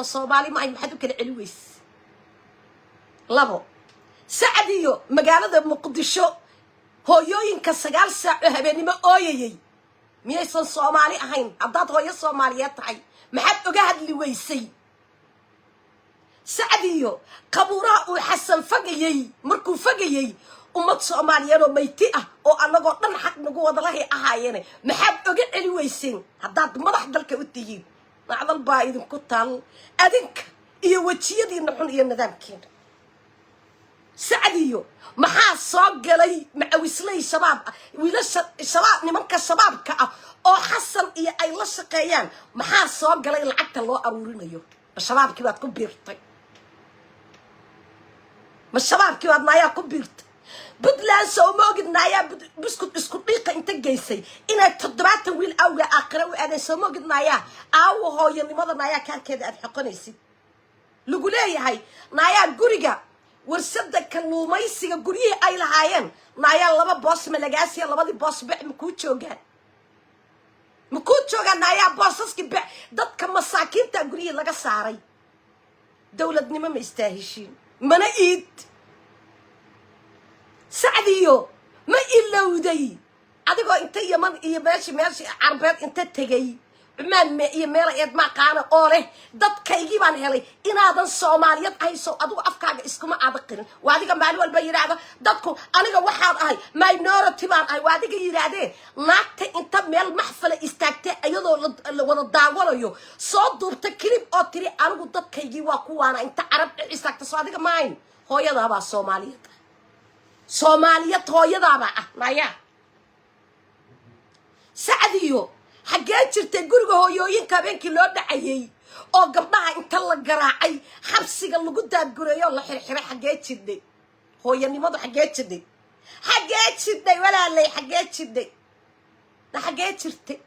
Somali ma ay maxad u kala celiweys labo sacadiyo magaalada Muqdisho hooyooyinka 9 saac oo habeenimo ooyayay miyaysan Somali ahayn haddaad hooyo Soomaaliyeed tahay maxad uga hadli weysay sacadiyo qabuuraha uu xasan fagayay markuu fagayay ummad Soomaaliyeed oo mayti ah oo anagoo dhan xaq nagu wada lahay ahaayeen maxad uga celi weyseen haddaad madax dalka u tihiin macdal baa idinku taal adinka iyo wajiyadiina xun iyo nidaamkeena sacadiyo maxaa soo galay macawislay shabaab wiilasha shabaab nimanka shabaabka ah oo xasan iyo ay la shaqeeyaan maxaa soo galay lacagta loo aruurinayo shabaabkii baad ku biirtay ma shabaabkii baad naayaa ku biirtay بدلان سو موجد نايا بسكوت اسكوت دقيقة انت جيسي إنا تدبعت ويل أولا آخر وأنا سو موجد نايا أو هو يلي ماذا نايا كان كده أتحقنيسي لقولي هاي نايا جوريجا ورصدق كانوا ما يصير جوريه أي لهاين نايا لما باص ملجاسي لما دي باص بيع مكوتشوجا نايا باصص كبيع ضد كم مساكين تجوريه لقى ساري دولة نما مستاهشين منا إيد سعديو ما إلا ودي أديكو أنت يمن ماشي عربات أنت تجي عمان ما ميلا ما كان أوله ضد كيجي من هلي إن هذا الصوماليات أي سو أدو أفكار إسكما عبقرين واديك معلومة البير هذا ضدكم أنا واحد أي ما ينور تبان أي واديك يراده نات أنت ميل محفلة استكتة أيضا ولا الدعوة يو صوت دور تكلم أطري أنا ضد كيجي وقوانا أنت عرب استكتة صادق ماين هو يذهب الصوماليات Soomaaliya hooyadaaba ah maya sacadiyo xagee jirtay guriga hooyooyinka habeenkii loo dhacayay oo gabdhaha inta la garaacay xabsiga lagu daadgureeyo la xirxiray xagee jirtay hooyanimadu xagee jirtay walaalay xagee jirtay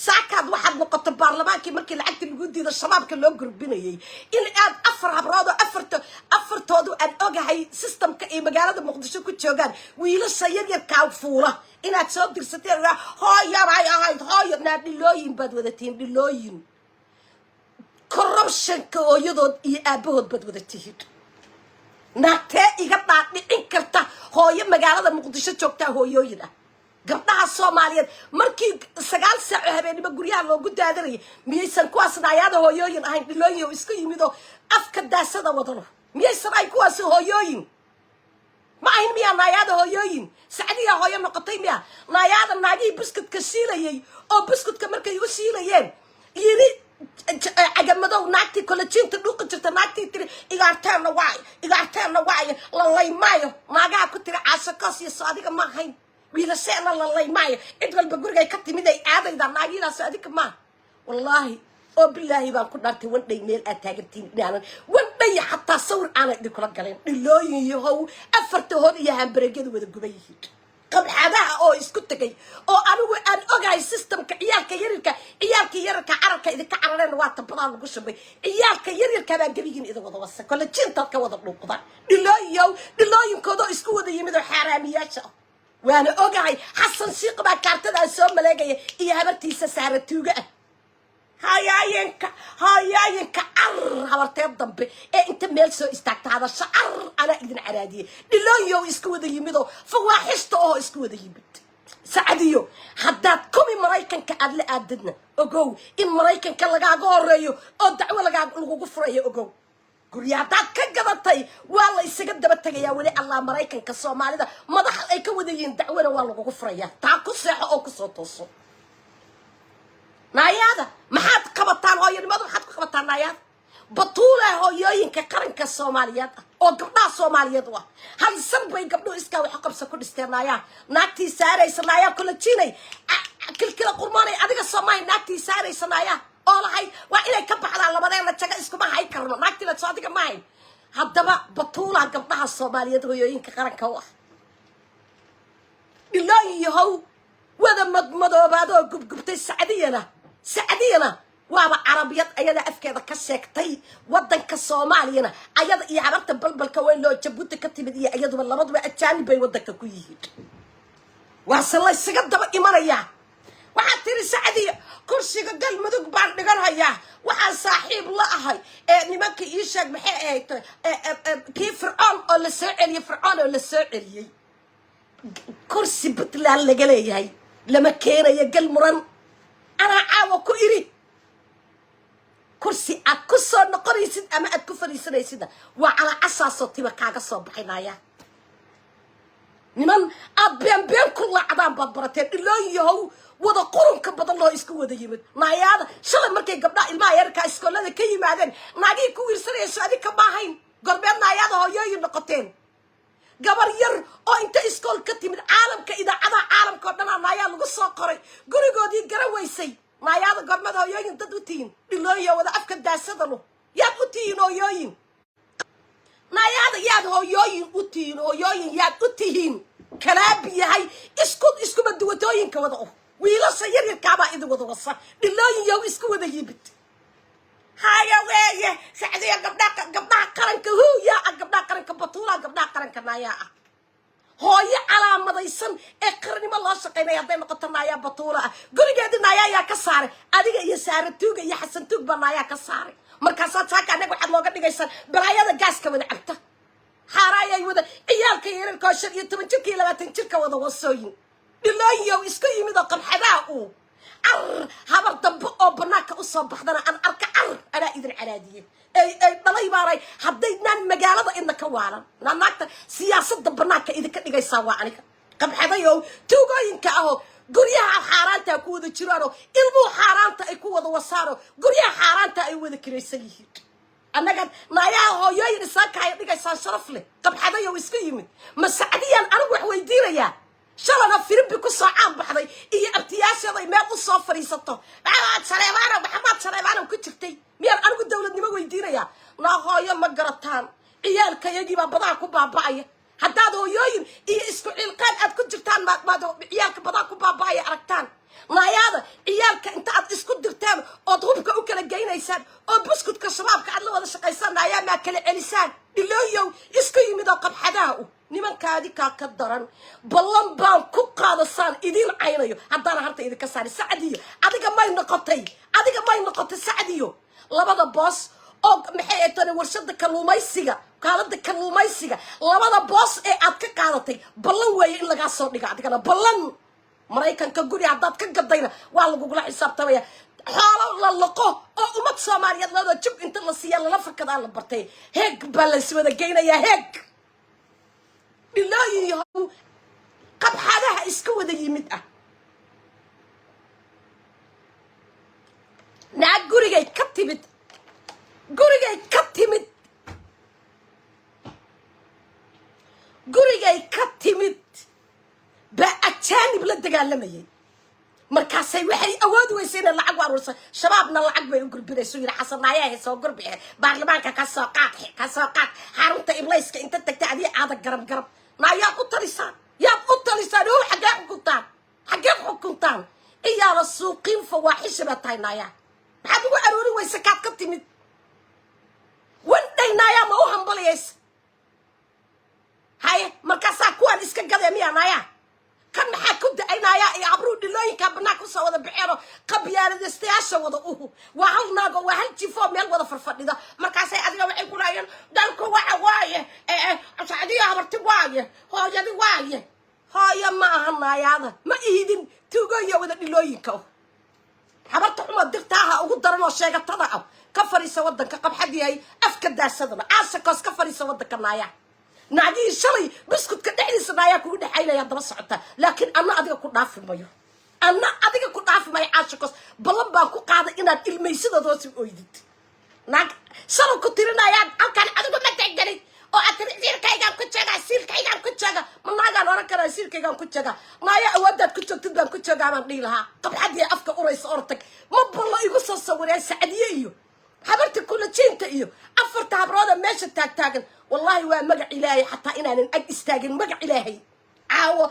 saakad waxaad noqoto baarlamaankii markii lacagta lagu diido shabaabka loo gurbinayay in aad afar habrood oo afartoodu aad ogahay systemka ee magaalada Muqdisho ku joogaan wiilasha yar ka fuula inaad soo dirsateen hooyabay ahayd hooyadna dhilooyin baad wadatiin dhilooyin corruption ka hooyadood iyo aabahood baad wadatiin naagtee iga dhaadhicin karta hooyo magaalada Muqdisho joogta hooyooyin ah gabdhaha Soomaaliyeed markii 9 saac habeenimo guryaha loogu daadanay miyaysan kuwaas naayada hooyooyin ahayn dhilooyin oo isku yimido afka daasada wadano miyaysan ay kuwaas hooyooyin ma ahin miya naayada hooyooyin sacdiya hooyo noqotay miya naayada naagii biskudka siilayay oo biskudka markay u siilayeen yiri agamadow naagtii collagenka dhuuqa jirta naagtii tiri igaarteena waay la laymaayo naagaha ku tiri caasakaas iyo saadiga ma ahayn ويلا سألنا الله ما يدخل بقولك يكتي مدة عادة إذا ناقينا سأديك ما والله أو بالله بان كنا نرتون ديميل أتاجرتين يعني وندي حتى صور أنا ديك رجالين الله يهو أفرتهون يهم برجل وذا جبيه قبل هذا أو إسكت جاي أو أنا أجاي سيستم كيالك يرك عرك إذا كعرنا وقت بلان وقشبي يالك يرك ما جبيين إذا وضع وسك كل جنت كوضع نقطة الله ينكذا إسكود يمدو حراميات وأنا أوجعي حسن شيق ما كارتة السوم ملاقي إيه هبرتي سعر توجع هاي ينك هبرتي ضب إيه أنت ملسو استعت هذا الشعر أنا إذن عرادي لله يو إسكود يمدو فواحشته إسكود يمد سعديو حدات كم مرايكن كأدل أدنى أجو إن مرايكن كلجا جوريو أو دعوة لجا لجوفريو أجو guryaadaad ka gadatay waa la isaga daba tagayaa wali Allah Mareykanka Soomaalida madax ay ka wadayeen dacwada waa lagu furayaa taa ku seexo oo ku soo tooso naayada maxaad qabataan hooyanimadu maxaad ku qabataan naayada batuula hooyooyinka qaranka Soomaaliyeed oo gabdhaha Soomaaliyeed waa hal sanbay gabdho iska wax qabso ku dhisteen naayada naagtii saaraysa naayada kula jiinay kilkila qurmaanay adiga Soomaali naagtii saaraysa naayada الله هاي وإلى كبح على لبضين لتجا إسكما هاي كرنا ناكتي لتصادق معي هدما بطولة قبلها الصومالية ويوين كقرن كوا بالله يهو وذا مضوا بعده قبتي سعدينا وابا عربيات أيضا أفكار كسيكتي ودن كالصومالينا أيضا يعرفت بلبل كوين لو جبوت كتب دي أيضا والله مضوا أتاني بي ودك كويهيد وصل الله يسقط دبا إيمانيا waxaad tiri sacdiya kursiga galmudug baan dhigan hayaa waxaan saaxiib la ahay nimanka ii sheeg maxay ahayd kii fircoon oo la soo celiyey fircoon oo la soo celiyey kursi puntland laga leeyahay lama keenayo galmuran anaa caawa ku iri kursi aad ku soo noqonaysid ama aad ku fadhiisanaysidna waa calaa casaasoo tiba kaaga soo baxinaya niman aad been ku laacdaan baad barateen ilooyin yahow wada qurunka badan loo isku wada yimid naayaada shalay markay gabdhaha ilmaha yarkaa iskoolada ka yimaadeen naagihii ku wiirsanayso adinka ma ahayn gorbeed naayaada hooyooyin noqoteen gabar yar oo inta iskool ka timid caalamka idaacadaha caalamka oo dhan naayaa lagu soo qoray gurigoodii garan weysay naayaada gormeed hooyooyin dad u tihiin ilooyin wada afka daasadanu yaad u tihiin hooyooyin naayaada yaad hooyooyin u tihiin hooyooyin yaad u tihiin kalaabi yahay iskuba duwatooyinka wada wiilasha yaryarkaabaa idin wada wasa dhilooyin yow isku wada yimid haya weeye sacdiya gabdhaha qaranka huuyaa gabdhaha qaranka batuulaa gabdhaha qaranka naayaa ah hooyo calaamadaysan ee qarnimo loo shaqaynaya hadday noqoto naayaa batuula ah gurigeedii naayaa ayaa ka saaray adiga iyo saaratuuga iyo xasan tuug baa naayaa ka saaray markaasaad saaka annaga waxaad looga dhigaysaan balaayada gaaska wada cabta xaaraayay wada ciyaalka yararkoo 15 jirka iyo 20 jirka wada wasooyin dhilooyow isku yimid oo qabxadaa uu habar dambe oo banaanka u soo baxdana aan arka anaa idin caraadiyey ay dhalay baaray haddaydnaan magaalada idna ka waalan naagta siyaasadda banaanka idinka dhigaysaa waa aniga qabxadayow tuugooyinka ahoo guryaha xaaraanta ku wada jiraanoo ilmuhu xaaraanta ay ku wada wasaanoo guryaha xaaraanta ay wada kiraysan yihiin annaga naayaha hooyooyin isaakahaya dhigaysaan sharaf leh qabxadayow isku yimid ma sacdiyaan anigu wax weydiinayaa shalana firimbi ku soo caan baxday iyo abtiyaashaday meel u soo fadhiisato maxamaad saleebaana ku jirtay miyaan anigu dawladnimo weydiinayaa naa hooyo ma garataan ciyaalkayagiibaa badaha ku baaba'aya haddaad hooyooyin iyo isku cilqaan aad ku jirtaan maad ciyaalka badaha ku baaba'aya aragtaan naayaada ciyaalka inta aad isku dirtaan ood hubka u kala geynaysaan oo buskudka shabaabka aad la wada shaqaysaan naayaa maa kala celisaan dhilooyow isku yimid oo qabxadaha nimankaadi kaa ka daran ballan baan ku qaadasaan idiin caynayo haddaana harta idinka saari sacdiyo adiga may noqotay sacdiyo labada boos oo maxay ay tani warshada kalluumaysiga kaalada kalluumaysiga labada boos ee aad ka qaadatay ballan weeye in lagaa soo dhiga adigana ballan maraykanka guri haddaad ka gadayna waa lagugula xisaabtamaya xoolo la laqo oo ummad soomaaliyeed lada jub inta la siiya lala fakadaa la bartay heeg baa layswada geynayaa heeg bilaahi yahow qabxadaha iska wada yimid naag gurigay ka timid baa ajaanib la dagaalamayay markaasay waxay awood weysay inay lacag u aruursan shabaabna lacag bay u gulbinayso yidhi xasan naayahe soo gurbixe baarlamaanka ka soo qaad xarunta iblayska inta tagta adii aada garab naa yaad u talisaan oo xaggee xukuntaan iyaala suuqiin fawaaxisha baa tahay naayaa maxaad ugu aruurin weysa kaad ka timid wandhay naayaa ma u hambalayaysa haye markaasaa kuwaan iska gadee miyaa naayaa kan maxaa ku da-ay naayaa iyo abruu dhilooyinkaa banaanka usoo wada baxeenoo qabyaaladastayaasha wada waa hal naago waa hal jifoo meel wada farfadhida markaasay adiga waxay ku laayeen dalku waxa waaye sacdiya habarti waaye hooyadi waaye hooyo ma aha naayaada ma ihidin tuugooya wada dhilooyinka habarta xuma dirtaaha ugu daran oo sheegatada ka fadhiisa wadanka qabxadiyahay afka daasadana caashakoos ka fadhiisa wadanka naayaa naagihii shalay biskudka dhexdiisa naayaa kugu dhexaynaya daba socota laakiin anna adiga ku dhaafi mayo caashakoos ballan baan ku qaaday inaad ilmaysidood hoosi oydid naag shalay ku tirinayaan halkaan adigu ma taggelin oo aad tiri siilkaygaan ku jooga ma naagaan oran karaa siilkaygaan ku jooga naaya awooddaad ku joogtid baan ku joogaa baan dhihi lahaa qabxadii afka uraysa ortag ma balla igu soo sawireen sacdiye iyo habarta kulajiinta iyo afarta habrooda meesha taagtaagan wallahi waa magac ilaahay xataa inaanan ag istaagin magac ilaahay caawo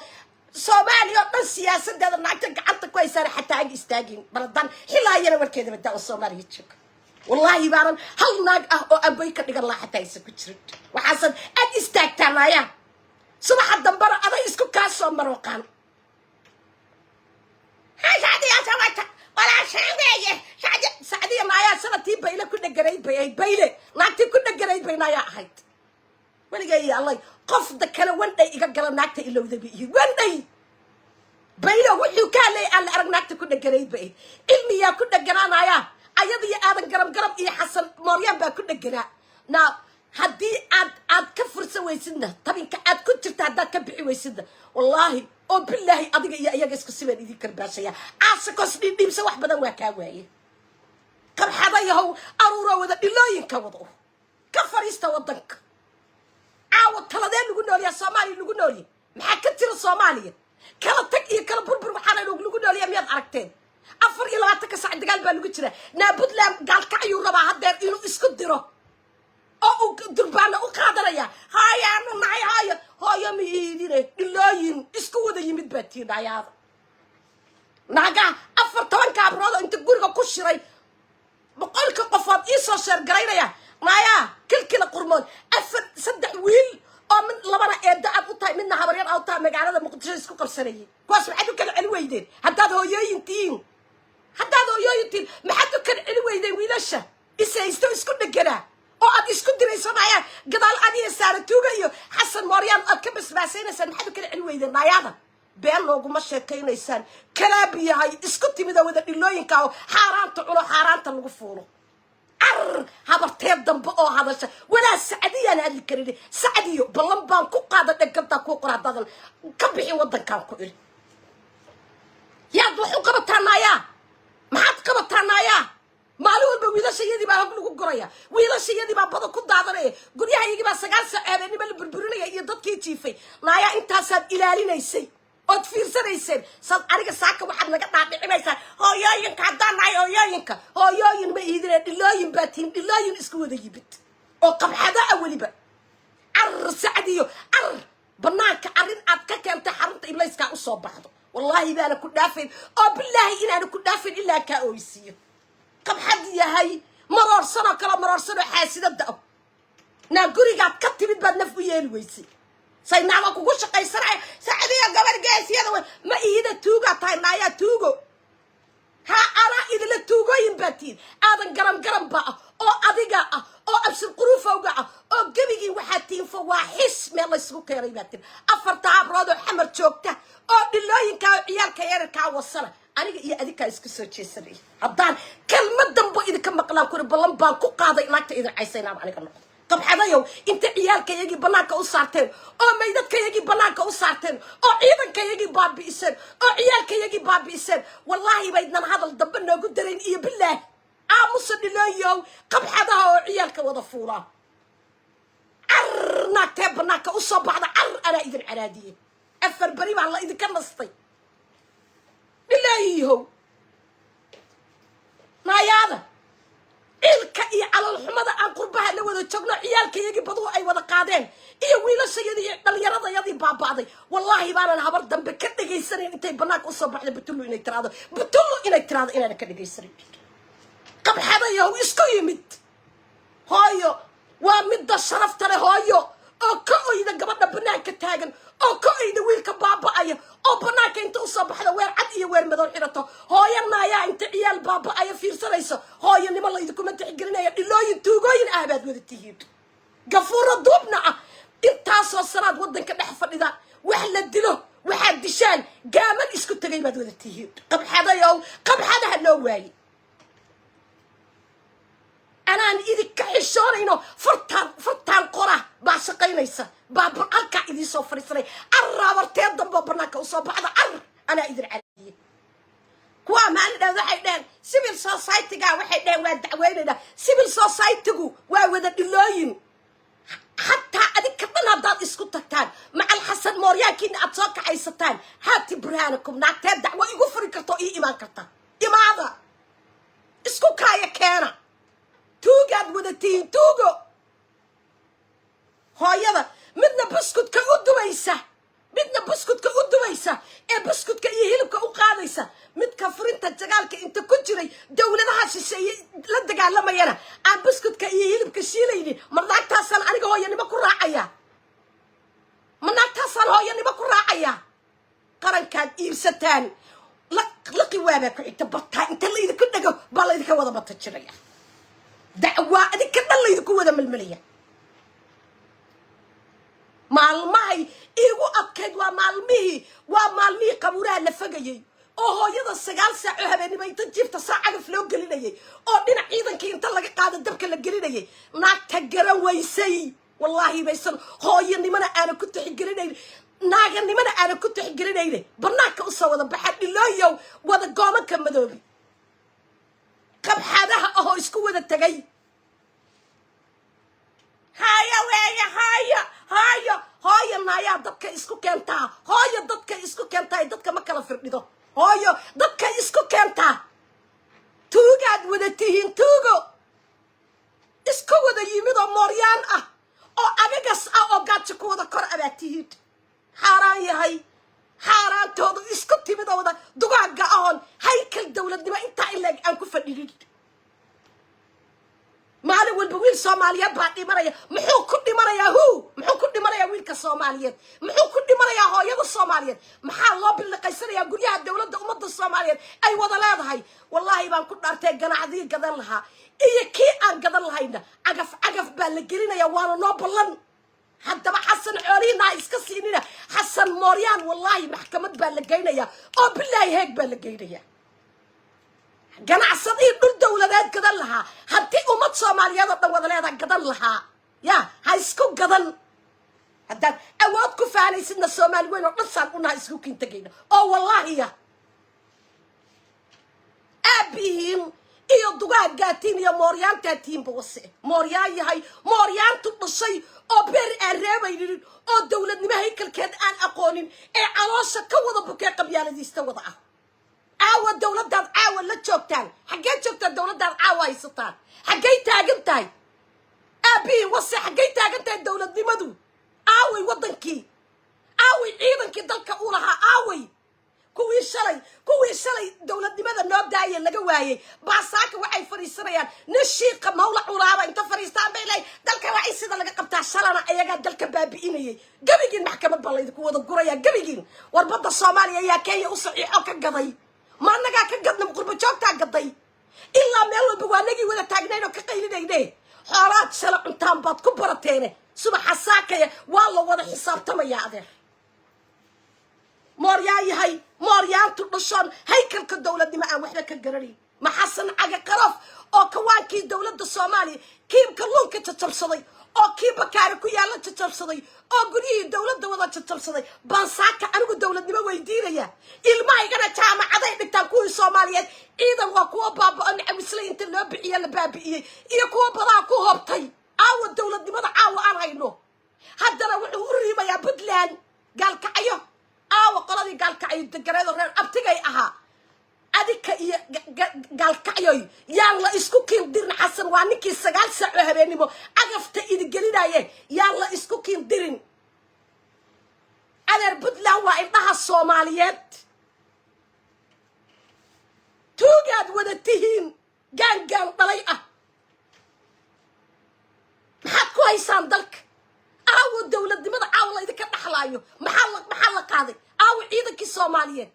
soomaaliya oo dhan siyaasadeeda naagta gacanta ku haysaana xataa ag istaagin baladan xilaayana warkeeda badaawa soomaaliya jooga wallahi baanan hal naag oo abay ka dhigan laa xataa aysan ku jirin waxaasan ag istaagtaa naayaa subaxa dambana aday isku kaa soo marooqaan سعدية سويتها ولا شيء سعدية معايا سنتي بيلة كنا جريد بيلة ناكتي كنا جريد بينا يا أحد ولا جاي الله قف ذكر وندي إيجا قال ناكتي إلا وذا بيه وندي بيلة وحيو كان لي أنا أرق ناكتي كنا جريد بيه إلمي يا كنا جرانا يا أيضا يا آدم قرم إيه حسن مريم با كنا جرا نا هدي عاد كفر سوي سنة طبعا عاد كنت تعداد كبعي ويسنة والله oo billahi adiga iyo iyaga isku sibaan idin karbaashaya aasakos dhib sa wax badan waa ka waaye qarxadayahow aruura wada dhilooyinka wado ka fariista wadanka aawo taladeen lagu nooliyaa Soomaaliya lagu nooliyaa maxaa ka tira Soomaaliya kala tag iyo kala burbur waxaana lagu nooliyaa miyaad aragteen 24 saac dagaal baa lagu jira Puntland gaalka ayuu rabaa hadeer inuu isku diro oo durbaana u qaadanaya hayaanu nahay haya miidine dhilooyin isku wada yimid baatiinayaada naga 14 kaabrood inta guriga ku shiray boqolka qofood ii soo sheer garaynaya maya kilkila qurmoon saddex wiil oo min labana eeda aad u tahay midna habaryar aad u tahay magaalada Muqdisho isku qabsanayay kuwaas maxaad u kala celi weydeen haddaad hooyooyintiin maxaad u kala celi weydeen wiilasha isaysto isku dhaganaa oo aad isku diraysanayaan gadaal adiga saaratuuga iyo xasan mooriyaan aad ka basbaasaynaysan maxaad kala celi weydeen naayada been looguma sheekaynaysaan kalaabiyahay isku timida wada dhilooyinka oo xaaraanta culo xaaraanta lagu fuulo habarteed dambe oo hadasha walaa sacdiyaan hadli karin sacdiyo ballan baan ku qaada dhaganta ku qoradadan ka bixi wadankan ku il yaa wuxuu qabataa naaya maxaad qabataa naaya maalin walba wiilashayadii baa hog lagu guraya wiilashayadii baa bada ku daadanaya guryahayagii baa 9 saac habeenimo la burburinaya iyo dadkii jiifay naaya intaasaad ilaalinaysay ood fiirsanayseen sad aniga saaka waxaad naga dhaadhicinaysaa hooyooyinka haddaan nahay hooyooyin ma iidine dhilooyin baa tihin dhilooyin isku wada yimid oo qabxada weliba sacdiyo banaanka arrin aad ka keentay xarunta iblayska u soo baxdo wallahi baana ku dhaafin oo billahi inaana ku dhaafin ilaa ka ooysiyo qabxad yahay maroorsano kala maroorsano xaasidada na gurigaad ka timid baad naf u yeeli weysay saynaaba kugu shaqaysanay sacdiya gabar geesiyada ma iida tuuga tahay naaya tuugo ha ara idila tuugoyin baatiin aadan garam ba oo adiga oo absir quruufowga oo gabigii waxaa tiin fawaaxis meel la isku keenay baatiin afarta abrood oo xamar joogta oo dhilooyinka ciyaalka yarka wasana aniga iyo adika isku soo jeesanay haddaan kalmad dambo idinka maqlaan kuri ballan baan ku qaaday naagta idin caysayna aniga noqdo qabxadayow inta ciyaalkayagii banaanka u saarteen oo maydadkayagii banaanka u saarteen oo ciidankayagii baabi'iseen oo ciyaalkayagii baabi'iseen wallaahi baydnan hadal dambe noogu darayn iyo bilaahi aamusa dhilooyow qabxadaha oo ciyaalka wada fuulaa naagtee banaanka u soo baxda anaa idin caraadiyey afar beri baa la idinka nastay ilaahiyow naayaada ilka iyo calal xumada aan qurbaha la wada joogno ciyaalkayagii baduhu ay wada qaadeen iyo wiilashayadii iyo dhalinyaradayadii baaba'day wallaahi baanan habar dambe ka dhegaysanayn intay banaanka usoo baxda butullu inay tiraado inaana ka dhegaysanayn qabxadayahow isku yimid hooyo waa midda sharafta leh hooyo oo ka oyda gabadha banaanka taagan oo ka oyda wiilka baaba'aya oo banaanka inta usoo baxda weer cad iyo weer madow xirato hooyo naayaa inta ciyaal baaba'aya fiirsanayso hooyanimo laydikuma tixgelinaya dhilooyin tuugooyin baad wada tihiin gafuuro duubna intaasoo sanaad wadanka dhex fadhida wax la dilo waxaad dishaan gaaman isku tegay baad wada tihiin qabxadayow qabxadaha loo waayey anaan idinka xishoonayno fartaan qora baa shaqaynaysa baa halkaa idiin soo fadhiisanay arraabartee dambo banaanka usoo baxda anaa idin calaadiyey kuwa maalin dhow waxay dheheen civil society-ga waxay dheheen waa dacweynaynaa civil society-gu waa wada dhilooyin xataa adinka dhan haddaad isku tagtaan macal xasan mooryaankiina aad soo kacaysataan haati burhaanakum naagtee dacwo igu furi karta oo ii imaan karta imaada isku kaaya keena tuugaad wada tihiin tuugo hooyada midna buskudka u dubaysa ee buskudka iyo hilibka u qaadaysa midka furinta dagaalka inta ku jiray dowladaha shisheeye la dagaalamayana aan buskudka iyo hilibka shiilaynin ma naagtaasaan aniga hooyanimo ku raacaya qarankaad iibsataan لقي وابك تبطها انت اللي يدك دغ بالله يدك ودا بتجريا دعوا اديك اللي يدك ودا ململيا maalmahay igu adkeyd waa maalmihii qabuuraha la fagayay oo hooyada 9 saac oo habeenimo inta jiifta saacada loo gelinayay oo dhinac ciidankii inta laga qaado dabka la gelinayay naagta garan weysay wallahi baysan hooyanimana aan ku tixgelinayn naaganimana aan ku tixgelinayn barnaamijka u soo wada baxay dhilooyow wada goomanka madoobi qabxadaha oo isku wada tagay هايا نايا دبك اسكو كنتا هايا دبك اسكو كنتا دبك ما كلا فرديدو هايا دبك اسكو كنتا توغاد ودتين توغو اسكو ودا يميدو موريان او ابيغاس او غاتشكو ودا كور اباتيد حاران يهي حاران تودو اسكو تيميدو ودا دوغاغا اون هيكل دولدنما انتا الا ان كفديد maalin walba wiil Soomaaliyeed baa dhimanaya muxuu ku dhimanayaa wiilka Soomaaliyeed muxuu ku dhimanayaa hooyada Soomaaliyeed maxaa loo bilqaysanayaa guryaha dawladda ummadda Soomaaliyeed ay wada leedahay wallahi baan ku dhaartay ganacsiga gadan lahaa iyo kii aan gadan lahayna cagaf baa la gelinayaa waana noo ballan haddaba xasan xooliina iska siinina xasan mooryaan wallahi maxkamad baa la geynayaa oo billahi heeg baa la geynayaa ganacsadii dhul dawladeed gadan lahaa haddii ummad Soomaaliyeed oo dhan wada leedahay gadan lahaa yaa ha isku gadan haddaan awood ku faanaysidna Soomaali weyn oo dhan una isku kintagayna oo wallahi ya abiin iyo dugaagaatiin iyo mooryaantaatiin bawse mooryaan yahay mooryaantu dhashay oo beer areebaynin oo dawladnimo haykalkeed aan aqoonin ee caloosha ka wada bukay qabyaaladiista wada ah عاوة دولة داد عاوة لا تشوكتان حقين شوكتان دولة داد عاوة يسطان حقين تاقنتاي أبي وصي حقين تاقنتاي دولة دي مدو عاوي وطنكي عاوي عيدنكي دالك أولها عاوي كوي شلي دولة دي مدى نوب دايا لقواي بعصاك وعي فريسريان نشيق مولا عرابة انت فريستان بيلاي دالك وعي سيدا لقا قبتها شلانا اياقا دالك بابييني قبيقين محكمة بالله يدكو وضا قرية قبيقين واربطة الصومالية يا كي أصعي حوكا قضي ما نجا كقدنا مقرب جوك تقضي إلا ميلو بوانجي ولا تاجنين وكقيل نجدي حارات سلق انتام بات كبرتينه سبح حساكية والله ولا حساب تما يعذر مورياي هاي موريان تطشان هيكل كالدولة دي معاه وحنا كالقرري ما حسن عقا قرف او كوانكي دولة الصومالي كيم كلون كتتبصدي او كيم بكاركو يالا تتبصدي او قريه دولة دولا تتبصدي بانساكا انو دولة دي ما ويدينيا ilmahay gana jaamacaday dhigtaan kuwii Soomaaliyeed ciidan waa kuwa baaba'an xawislay inta loo bixiyay la baabiyay iyo kuwa badaa ku hobtay aawa dawladnimada aawa aan hayno haddana wuxuu u riimayaa Puntland gaalkacayo aawa qoladii gaalkacayo degareedo reer abtigay ahaa adika iyo gaalkacayo yaan la isku kiindirin xasan waa ninkii 9 saac oo habeenimo agafta idin gelinayeen yaan la isku kiindirin adeer Puntland waa indhaha Soomaaliyeed توجد ودتهين جان طليقة محد كويسان دلك أو الدولة دي ماذا عاولا إذا كان حلايو محلق هذا أو عيدك الصوماليين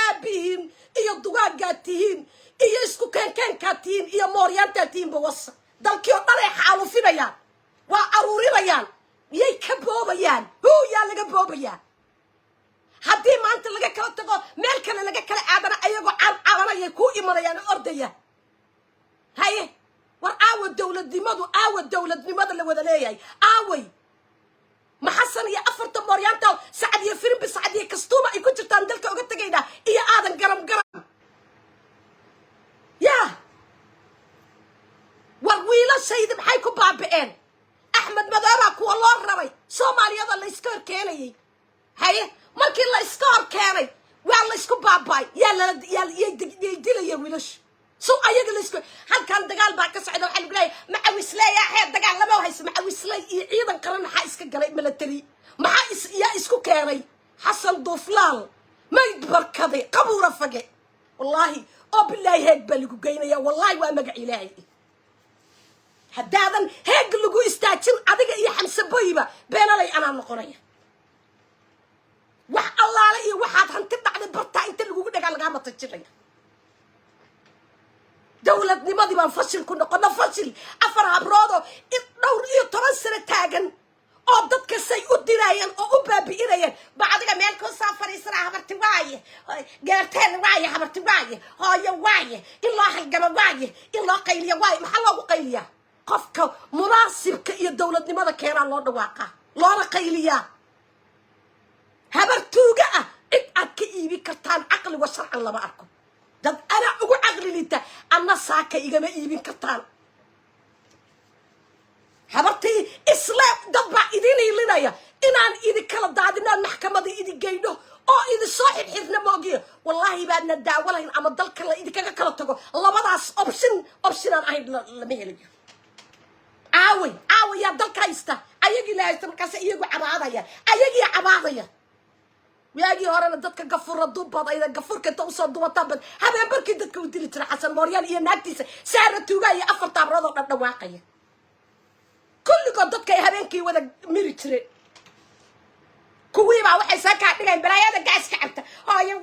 أبيهم إيا الدقاقاتهين إيا إسكو كان كاتين إيا موريان تاتين بوصة دلك يوطلع حالو في بيان وعروري بيان يكبو بيان هو يا لغا بو بيان haddii maanta laga kala tago meel kale laga kala aadana ayago cabanaya ku imanayaan ordaya haye war aawa dawladnimada la wada leeyahay aaway ma xasan iyo afarta mooryaanta saacadiyo firin bisaacadiyo kastuuma ay ku jirtaan dalka uga tagayna iyo aadan garam ya war wiilashayda maxay ku baaba'een axmed madooba kuwa loo rabay Soomaaliyada la iska horkeenayay haye markii la iska horkeenay waa la isku baabay yaa dilaya wiilash soo ayaga la isku halkan dagaal baa ka socda waxa lagu leeyahay macawislay ahayd dagaal lama hayso macawislay iyo ciidan qaran waxa iska galay military maxaa isku keenay xasan duflaal mayd barkaday qabuura fage wallahi oo billahi heeg baa lagu geynaya wallahi waa magac ilaahay haddaadan heeg lagu istaajin adiga iyo xamse boyba beenalay anaa noqonaya wax الله لي واحد هنتبع على برتا انت اللي قوقنا قال قامة تجري دولة نماذي ما نفشل كنا قلنا فشل أفرها برادو نور إيه ترسل تاجن أو ضدك السيء درايان أو بابيرايان بعد كده مالكو سافر يسرع حبرت واعي جارتين واعي حبرت واعي هاي واعي الله الجمال واعي الله قيليا واعي محلا وقيليا قفك مناسب كأي دولة نماذي كيران الله دواقع الله قيليا هبرتوجا إنك إيبي كرتان عقل وشرع الله معكم دad أنا ugu caqli lita anna saaka igama iibin kartaan habartii islaam dad baa idin ilinaya inaan idin kala daadinaan maxkamadda idin geyno oo idin soo xirxirna moogiyo wallahi baadna daawalayn ama dalka la idinkaga kala tago labadaas option aan ahayn lama helayo aawi yaa dalka haysta ayagii la haysta markaas iyagu cabaadaya وياجي هرانا دتك قفور الضباط إذا قفور كنت أوصل ضباط بس هذا بركي دتك ودي ترى حسن موريان إيه ناتيس سعر توجاي أفر تعرض على الواقية كل قدتك يا هبنكي ولا ميرتري كوي ما واحد ساكع تجاي برايا ده قاس كعبته هاي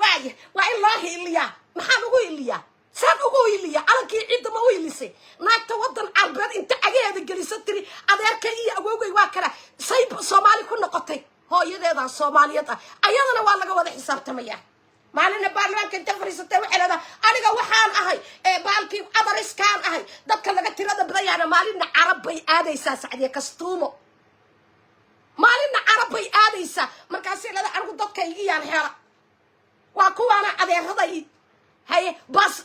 والله إليا ما حنقول إليا سانقول إليا أنا كي عند ما هو إليسي ما توضن عبر أنت أجي الجلسة تري أذكر كي أقول واكرة سيب صومالي كنا قطي هاي ده الصوماليات أيضا ولا جواد حساب تمية معلنا بارلمان كنت فريستة وحلا ده أنا جوحان أهي بالكي أدرس كان أهي ده كلا قلت له ده بدي أنا معلنا عربي آديسا سعدي كستومو معلنا عربي آديسا مركزي لا أنا قلت كي يعني هلا وأكو أنا أدي هذي هاي بس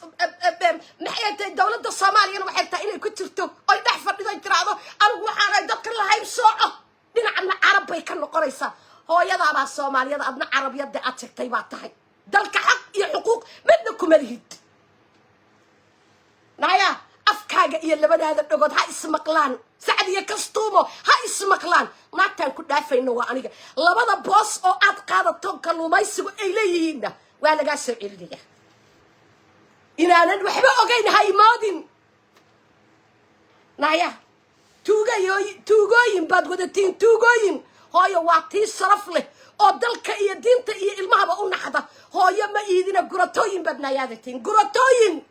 محيط الدولة الصومالية أنا محيط إني كنت رتو أي نحفر إذا يتراضوا أنا جوحان ده كلا هاي بسرعة دينا عربي كانوا قريسا هو يضع مع الصومال يضع ابن عرب يبدأ أتشك طيبات تحي دلك حق يا حقوق منكم الهيد نايا أفكاجا إيا اللي بدأ هذا النقود هاي اسمقلان سعدية كستومو هاي اسمقلان ما كان كنت دافع إنه وعنيك لبدا بوس أو أتقاضى توكل وما يسيبوا إليهن وأنا قاسم إليه إن أنا نحبه أغين هاي مادين نايا توغاين بعد ودتين توغاين هاي واتي صرف له أو دلك إيه دينت إيه المهبة قلنا حدا هاي ما إيدينا قرطوين بدنا يادتين قرطوين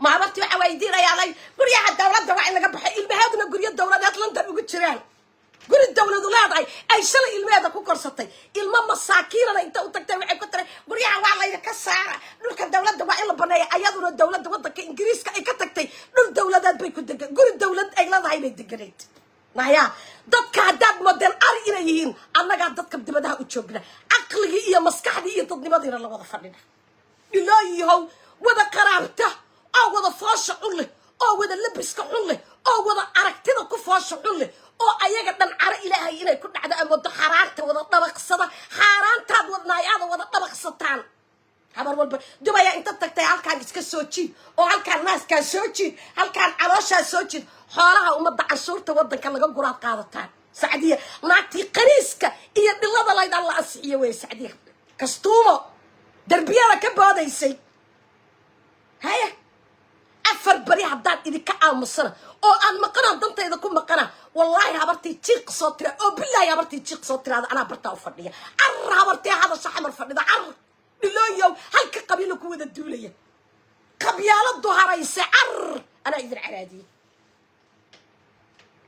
ما عرفتي عوايدين يا علي قرية الدولة دواء إلا قبح المهادنا قرية الدولة لندن وقلت شران قرية الدولة دولة أي شلي المهادة كوكرستي الماما الساكينة أنا أنت وتكتب كتر قرية والله إذا كسارة نلك الدولة دواء إلا بنايا أيضا الدولة دواء إنجليز كتكتي نل الدولة ده بيكون دقة قرية الدولة أيضا هاي الدقريت نايا ضدك هداد موديل أر إليهين أنا قاعد ضدك بدمدها وتشوفنا عقلي إيه مسكحني إيه ضدني ما دير الله وضع فرنا إلهي هو وذا قرابته أو وذا فاش عله أو وذا لبس كعله أو وذا عرقتنا كفاش عله أو أيها قدن عر إلهي إلهي كنا عدا أمود حرارته وذا طبق صدا حارانته وذا ناياده وذا طبق صدان عبر والب دبي أنت تكتي هل كان يسكت سوتشي أو هل كان ناس كان سوتشي هل كان عراشة سوتشي حالها ومضى عصورة وضن كان لقى قرات قادتان سعدية نعطي قريسك إيه بالله لا يدعى الله أسعيه ويا سعدية كستومو دربية لك بهذا يسي هيا أفر بري هدان إذا كعام مصر أو أن مقنع ضمت إذا كن مقنع والله هبرتي تشيق صوتري أو بالله هبرتي تشيق صوتري هذا أنا برتا وفرنية هبرتي هذا صحمر فرنية عر لله يوم هل كقبيلك وذا الدولية قبيال الظهر يسعر أنا إذن عرادي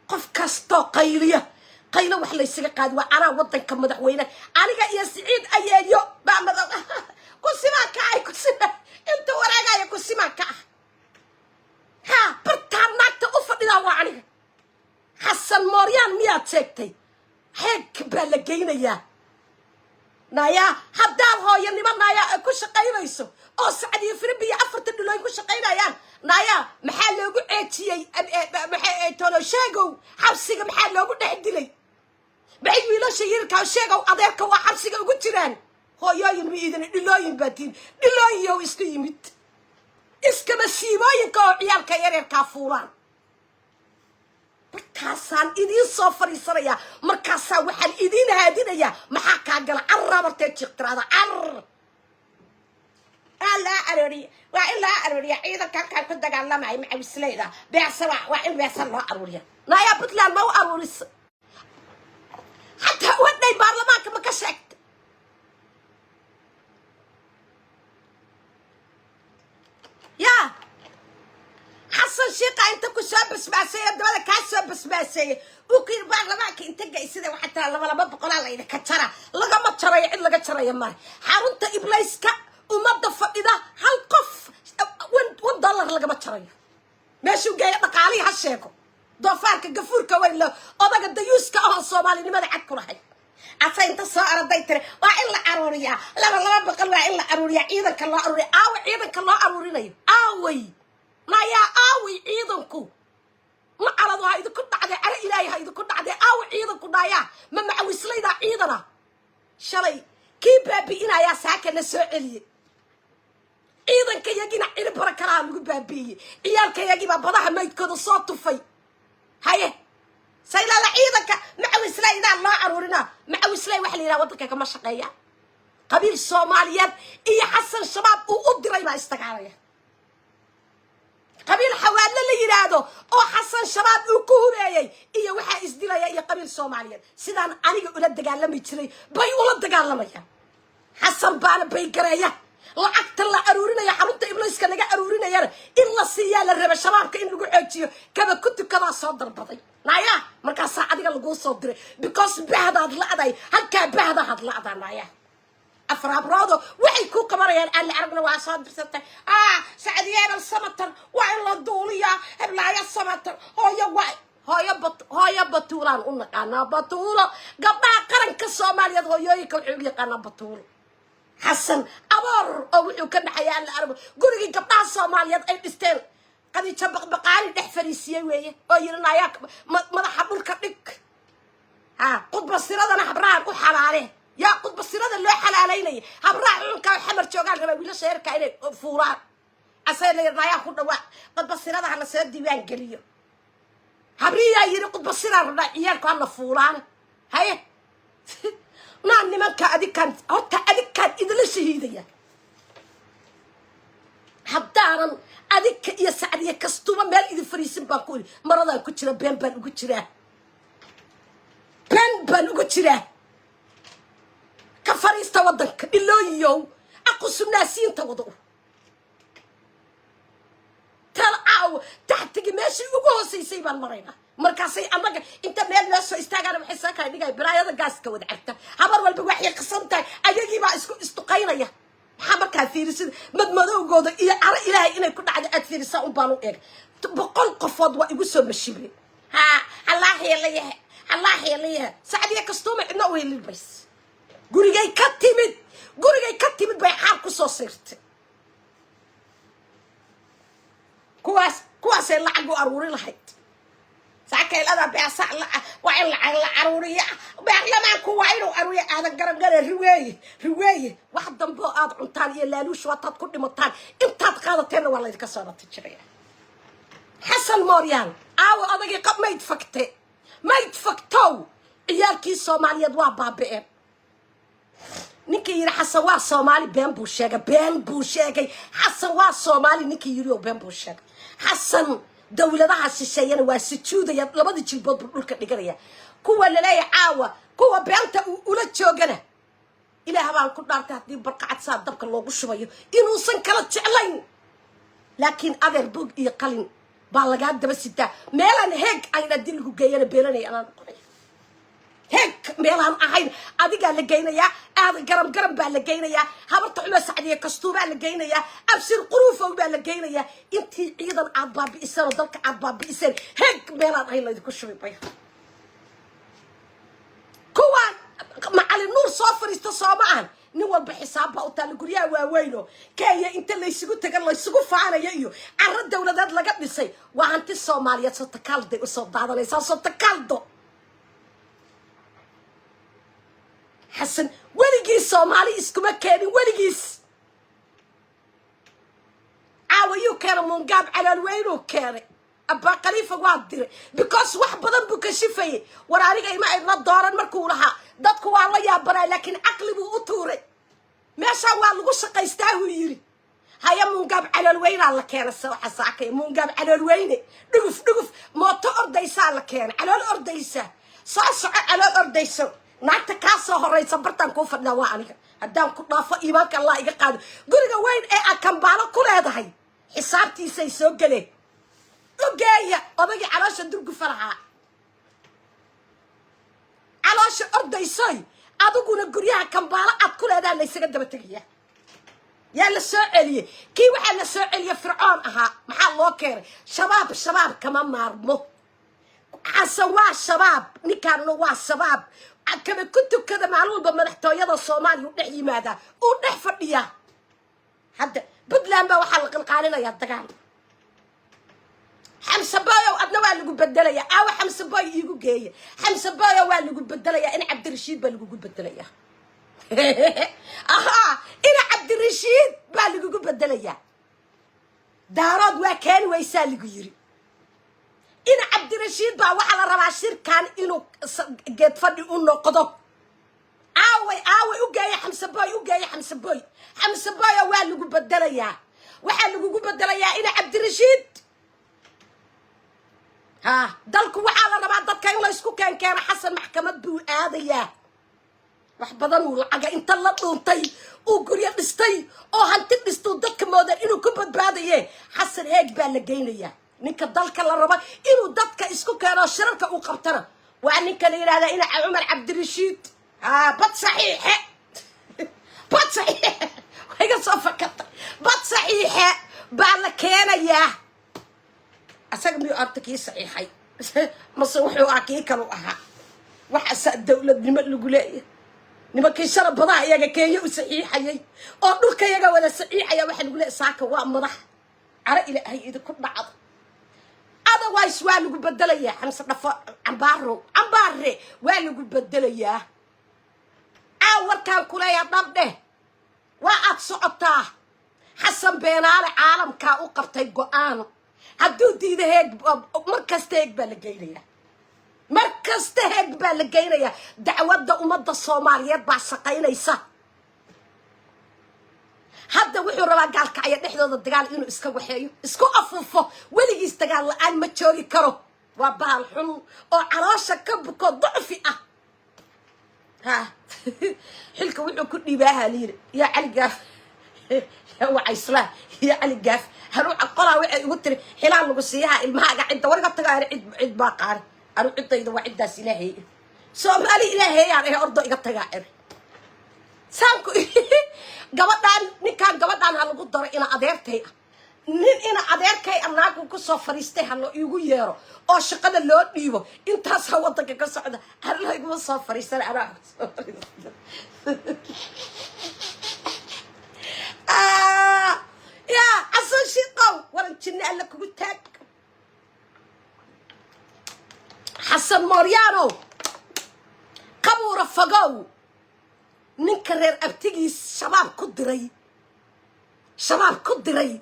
قف كستو قيلية قيلة وحلا يسيق قاد وأنا وضن كمدحوينة أنا يا سعيد أيايو بعمل كسي ما كاي كسي أنت وراجع كسي ما كا ها برتانات أفضل وعني حسن موريان ميات سكتي هيك بلقينا يا نايا هدال هو يلي ما نايا كوش قيريسو أو سعدي فربي عفرت إنه لا يكوش قيريان نايا محل لو قعدتي محل تولو شاقو حبسيق محل لو قعد دلي بعيد ويلا شيرك شاقو أضيرك وحبسيق وقلت لان هو يا يلمي إذن لا ينباتين لا يو إسكو يمت إسكو مسيباين كو عيالك يرير كافوران markaasaan idiin soo fariisanaya markaasaa waxaan idiin haadinaya maxaa kaa gala carra martee jiqtiraada carr alla arori waa in laa aroriya ciidanka halkaan ku dagaalamaya macawisleyda beecsada waa in beesan loo aroriya naayaa puntland ma u aroris xataa gabdhay baarlamaanka ma ka sheegtay yaa xasan sheekha inta ku soo basbaasay dabada ka soo basbaasay u kii baarlamaanka inta gaysida waxa taa laba boqolaa la ida ka jara lagama jarayo cid laga jarayo mar xarunta iblayska umada fadhida hal qof $1 lagama jarayo meeshuu geeyo dhaqaalihi ha sheego doofaarka gafuurka weyn loo odaga dayuuska oo Soomaalinimada cad ku lahay asa inta soo araday tire waa in la aruuriyaa laba boqol waa in la aruuriyaa ciidanka loo aruuriyaa ciidanka loo aruurinayo aaway maya aaway ciidanku ma calad waa idinku dhacday ara ilaahay ha idinku dhacday aaway ciidanku dhaaya ma macawislayda ciidana shalay kii baabi'inaya saakana soo celiyay ciidanka yagina cirib barakala lagu baabi'iyay ciyaalka yagiba badaha maydkooda soo tufay haye sayla la ciidanka macawislayda loo aruurina macawislay waxa la yiraahdaa wadanka kama shaqeeya qabiil Soomaaliyeed iyo xasan shabaab uu u diray baa istagaalaya qabiil xawaale la yiraahdo oo xasan shabaab uu ku hureeyay iyo waxa isdilaya iyo qabiil Soomaaliyeed sidaan aniga ula dagaalamay jiray bay ula dagaalamayaan xasan baana bay gareeya lacagta la aruurinaya xarunta iblayska laga aruurinayana in la siiyaa la raba shabaabka in lagu xoojiyo kaba ku tukada soo dalbaday naya markaas adiga lagu soo diray because bahdaad la'day halka bahdaad la'daa naya afraabrodo waxay ku qabanayaan aan la aragna waa soo dirsatay saacadiyada samatar waa in la duuliya heblaaya samatar hooyo batuulaan u naqaanaa batuulo gabdhaha qaranka Soomaaliyeed hooyooyinka wuxuu yaqaanaa batuulo xasan abaar oo wuxuu ka dhaxayaa aan la arag gurigii gabdhaha Soomaaliyeed ay dhisteen qadiija baqbaqaani dhex fariisiyay weeye oo yirinaaya madaxa dhulka dhig qudba siradana habraan u xalaale yaa qudba sirada loo xalaaleynay habraan cunka xamar joogaan raba wiilasha heerka inay fuuraan asayna yirinaaya ku dhawaa qudba sirada la soo diiwaan geliyo habriya yiri qudba sirada raba ciyaalku aan la fuulaan haye naan nimanka adikan idila shahiidaya haddaanan adika iyo sacdiya kastuba meel idin fariisin baan ku iri maradaan ku jira been baan ugu jiraa ka fariista wadanka dhilooyiyow aqusubnaasiinta wado talcaaw taxtigi meeshii ugu hoosaysay baan maraynaa markaasay annaga inta meel noo soo istaagaan waxay soo kala dhigay biraayada gaaska wada cagta habar walba waxay qasantahay ayagii baa isku istuqaynaya maxaa markaa fiirisid madmadowgooda iyo ara ilaahay inay ku dhacdo aad fiirisaa un baan u eeg 100 qofood waa igu soo mashibre allah yeelayahay sacdiya kastuuma cidna u helin bays gurigay ka timid bay xaar ku soo sirtay kuwaasay lacag u aruuri lahayd saakaylaada beesa waa in la aruuriya baarlamaanku waa inuu aruuriya aadan garangara riweeye wax dambo aad cuntaan iyo laaluush wataad ku dhimataan intaad qaadateena waa laydinka soo batay jiraya xasan mooryaan aawo adagii qab mayd faktow ciyaalkii Soomaaliyeed waa baaba'een ninkii yiri xasan waa Soomaali been buu sheegay xasan waa Soomaali ninkii yiri oo been buu sheegay xasan dawladaha shisheeyana waa sujuudaya labada jilbood dhulka dhiganaya kuwa laleeyahay caawa kuwa beenta ula joogana ilaaha baan ku dhaartay hadii barqacad saa dabka loogu shubayo inuusan kala jeclayn laakiin adeer bug iyo qalin baa laga daba sitaa meelan heeg ayna dilku geeyana beelanay aan qoray heeg meelan ahayn adiga la geynaya aad garam baa la geynaya habarta xuma sacdiye kastuuba la geynaya absir quruufo baa la geynaya intii ciidan aad baabi'isay dalka aad baabi'isay heeg meelan ahayn la idinku shubay bay kuwaan macallin nuur soo fariisto Soomaan nin walba xisaabba u taal guriyaha waaweyno Kenya inta la isugu tagan la isugu faanayo iyo arrin dawladeed laga dhisay waa hanti Soomaaliyeed soo takaalday u soo daadanaysa soo takaaldo حسن ولقي صومالي اسكما كاني ولقيس عاويو كان منقاب على الوين وكان أبا قليفة وادر بكاس واحد بدن بكشفي وراني ما إلا دارا مركولها دتكو والله يا برا لكن عقلي بوطوري ما شاء الله الغش قيستاهو يري هيا منقاب على الوين على كان الصراحة ساكي منقاب على الوين نقف ما تأرض يسال كان على الأرض يسا صاصع على الأرض يسا naagta kaa soo horraysa bartaan kuu fadhnaa waa aniga haddaan ku dhaafo iimaanka allah iga qaado guriga weyn ee aad kambaalo ku leedahay xisaabtiisay soo geleen ogeeya odagii caloosha durgufa lahaa caloosha ordaysoy adiguna guryaha kambaalo aad ku leedaha laysaga daba tegaya yaa la soo celiyey kii waxaa la soo celiyey fircoon ahaa maxaa loo keenay shabaab kama maarmo xasan waa shabaab ninkaanuna waa shabaab kama ku tukada maalin walba madaxtooyada soomaaliya u dhex yimaadaa uu dhex fadhiyaa hadda puntland baa waxaa la qalqaalinayaa dagaal xamse booyow adna waa lagu bedelayaa aawa xamse booy iigu geeya xamse booyow waa lagu bedelayaa in cabdirashiid baa lagugu bedelayaa ahaa ina cabdirashiid baa lagugu bedelayaa daarood waa keeni waysaa lagu yiri ina cabdirashiid baa waxaa la rabaa shirkan inuu geed fadhi u noqdo aaway u geeya xamse booy xamse booyo waa lagu bedelayaa waxaa lagugu bedelayaa ina cabdirashiid dalku waxaa la rabaa dadka in la isku keenkeeno xasan maxkamad buu aadayaa wax badan uu lacaga inta la dhuuntay uu guryo dhistay oo hanti dhistuu dadka moodan inuu ku badbaadaye xasan heeg baa la geynayaa ninka dalka la raba inuu dadka isku keeno shirarka uu qabtana waa ninka la yidhahdaa ina cumar cabdirashiid bad saxiixe wayga soo fakatay bad saxiixe baa la keenayaa asaga miyuu arta kii saxiixay mase wuxuu kii kalu ahaa waxaasaa dowladnimo lagu leeyahay nimankii sharab badaha iyaga kenya u saxiixayay oo dhulka iyaga wada saxiixaya waxaa lagu leeyahay saaka waa madax cara ilaahay idinku dhacdo otherwise waa lagu bedelayaa xamse dhafo cambaare waa lagu bedelayaa warkaan kuleeyaa dhabdheh waa aad socotaa xasan beenaale caalamkaa u qabtay go-aan hadduu diida heeg markasta heeg baa la geynayaa markasta heeg baa la geynayaa dacwadda ummadda soomaaliyeed baa shaqaynaysa hadda wuxuu rabaa gaalkacyo dhexdooda dagaal inuu iska waxeeyo isku afuufo weligiis dagaal la-aan ma joogi karo waa bahal xun oo caloosha ka buko ducfi ah xilka wuxuu ku dhiibaaha layiri yaa cali gaaf yaa wacayslaan yaa cali gaaf haruuca qolaa waxay ugu tiri xilaan lagu siiyaha ilmahaaga cidda wariga tagaana cid baa qaari anu ciddayda waa ciddaas ilaahay soomaali ilaahayaan ee ordo iga tagaa ere saanku gabadhaan ha lagu daro ina adeertay ah nin ina adeerkay anaagu ku soo fariistay ha loo iigu yeero oo shaqada loo dhiibo intaasaa waddanka ka socda alla iguma soo fariisan anaagu soo yaa xasan shiqow waran jinne alla kugu taag xasan mooryaanow qabuura fogow ninka reer abtigiis shabaab ku diray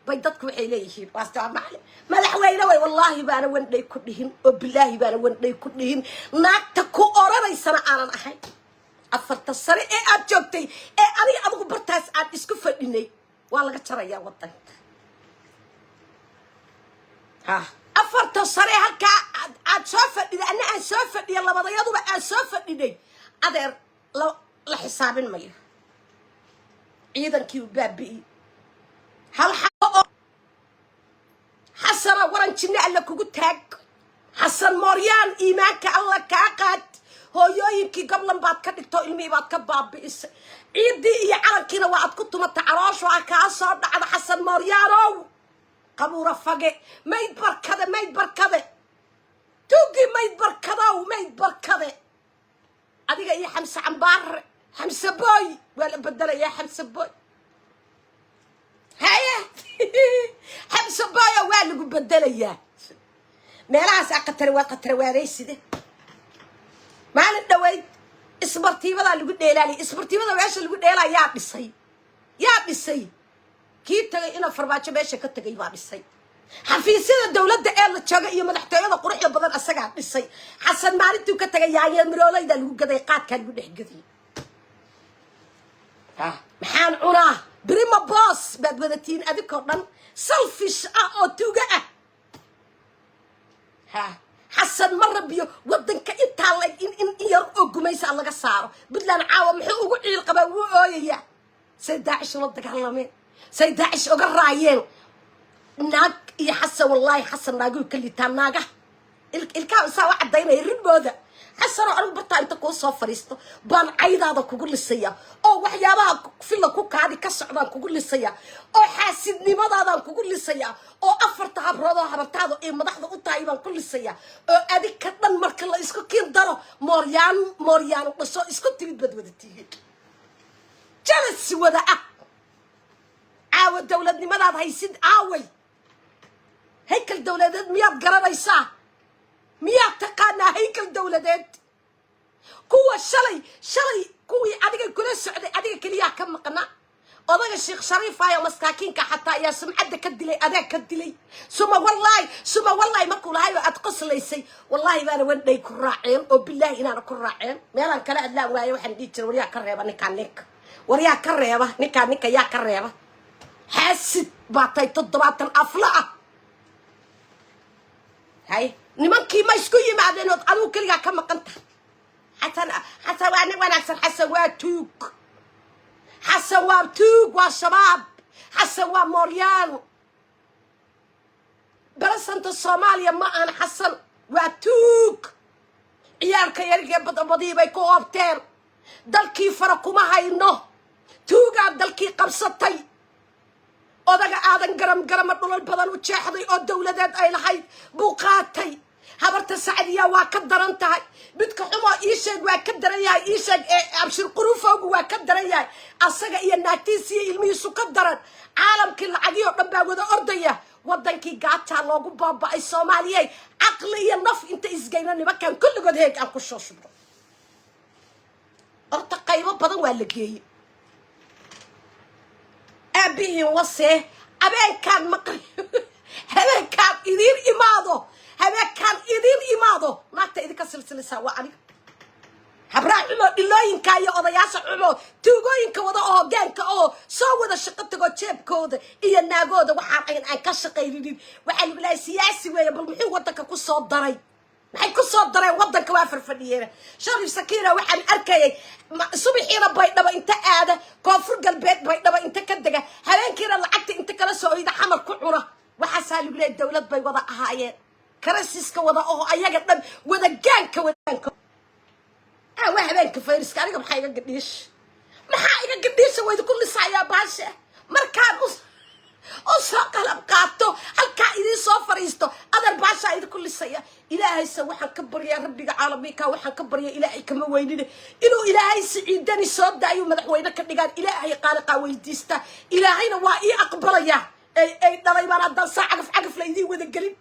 bay dadku waxay leeyihiin waastaa macali madaxweyne way wallaahi baana wandhay ku dhihin oo bilaahi baana wandhay ku dhihin naagta ku oranaysana aanan ahayn 40 sano ee aad joogtay ee aniga adigu bartaas aad isku fadhinay waa laga jarayaa wadanka 40 sano halkaa aad soo fadhiday anna aan soo fadhiya labadayaduba aan soo fadhinay adeer la xisaabin mayo ciidankii u baabi'i hal xabo xasana waran jinne alla kugu taag xasan mooryaan iimaanka alla kaa qaad hooyooyinkii goblan baad ka dhigto ilmihii baad ka baabi'isay ciiddii iyo calankiina waa aad ku tumata calooshu kaa soo dhacda xasan mooryaanow qabuura fage mayd barkade tuugii mayd barkade adiga iyo xamse cambaare xamse booy waa la bedelayaa xamse booy haya xamse booyo waa lagu bedelayaa meelahaas qatarawaadayside maalin dhaweyd isbartiibadaa lagu dheelaalay isbartiibada meesha lagu dheelaa yaa dhisay kii tagay inuu farmaajo meesha ka tagay baa dhisay xafiisyada dowladda ee la jooga iyo madaxtooyada quruxda badan asagaa dhisay xasan maalintuu ka tagay yaanya miroolayda lagu gaday qaadkaa lagu dhex gaday maxaan cunaa brima boss baad wadatiin adinkoo dhan selfish ah oo tuuga ah حسن مرة بيو ودن كإنت الله إن يرقق ما يسأل لك الصار بدلنا عاوم حقوق وعيل قبوا يا سيد داعش ردك على مين سيد داعش أقرأين ناق يحسن والله حسن ناقول كل تناقة الكاو سوا عدينا يرد هذا حسن أنا بطل أنت كون صفريستو بان عيد هذا كقول السيا أو وحيابها في الله كوك هذه كسر كقول السيا أو حاسدني ما هذا كقول السيا أو أفرتها برضا هبرتها إيه ما ضحنا قطع إيمان كل السيا أديك كتن مرك الله إسكو كين دارو موريان وقصو إسكو تبيد بدتيه جلس وذا عاود دولتني ما هذا هيسد عاوي هيكل دولتات مياد قراريسا مياد تقانا هيكل دولتات كوا شلي كوي أديك كل السعودية أديك كليا كم قناة أضاق الشيخ شريف هاي مسكاكين حتى يا سمعت كدلي أداك كدلي ثم والله ما كل هاي أتقص ليسي والله ما أنا ودي كراعين وبالله إن أنا كراعين ما أنا كلا لا ويا واحد يجي وريا كريبة نكانك وريا كريبة نكانك يا كريبة حاسد بعطي تضبط الأفلاء هاي نمكي ما يسكوي مع ذنوب أنا كليا كم قنت حسن وأنا أكثر حسن واتوك حسن واتوك والشباب حسن وموريان بس أنت الصوماليا ما أنا حسن واتوك عيالك يرجع بدي بيكوبتين دلكي فرقوا ما هينه توقع دلكي قبصتي odaga aadan garam dhulal badan u jeexday oo dawladeed ay lahayd buuqaatay habarta Saadiya waa ka daran tahay midka xumo ii sheeg waa ka daran yahay ii sheeg abshir qurufoogu waa ka daran yahay asaga iyo naagtiisa ilmihiisu ka daran caalamkii lacagiyo dhan baa wada ordaya wadankii gaata loogu baaba'ay Soomaaliyeey aqli iyo naf inta isgeyna nimankan kulligood heeg aan ku soo shubro orta qaybo badan waa la geeyay أبيه وصيه أبين كان مقري هذا كان يدير إماده هذا كان يدير إماده ما تأذي كسلسلة سوا عني هبرا عمو إلا ينكا يوضا ياسع عمو توقو ينكا وضا أوه جانكا أوه سوى ذا شقتكو تشيب كود إيا الناقود وحارين عن كشقيرين وحالي بلا سياسي ويبل محي ودك كو صوت داري maxay ku soo dareen wadanka waa farfadhiyeen Sharif Sakiina waxaan arkayay subaxiina baydhaba inta aada koonfur galbeed baydhaba inta ka daga habeenkiina lacagta inta kala soo ida xamar ku cuna waxa saaluglay dawlad bay wada ahaayeen karasiska wada oo ayaga dhan wada gaanka waa habeenka fayriska aniga maxay iga gadhiish way ku lisaayaa baasha markaan soo qalab qaato halka idin soo fariisto adar baasha idin ku lisaya ilaahay waxaan ka baryaa rabbiga caalamiga waxaan ka baryaa ilaahay kama weynina inuu ilaahay siciidani soo daayo madaxweyne ka dhigaan ilaahay qaaliqa weydiista ilaahayna waa ii aqbalaya ay dhalay baan hadan saacaf la idin wada galin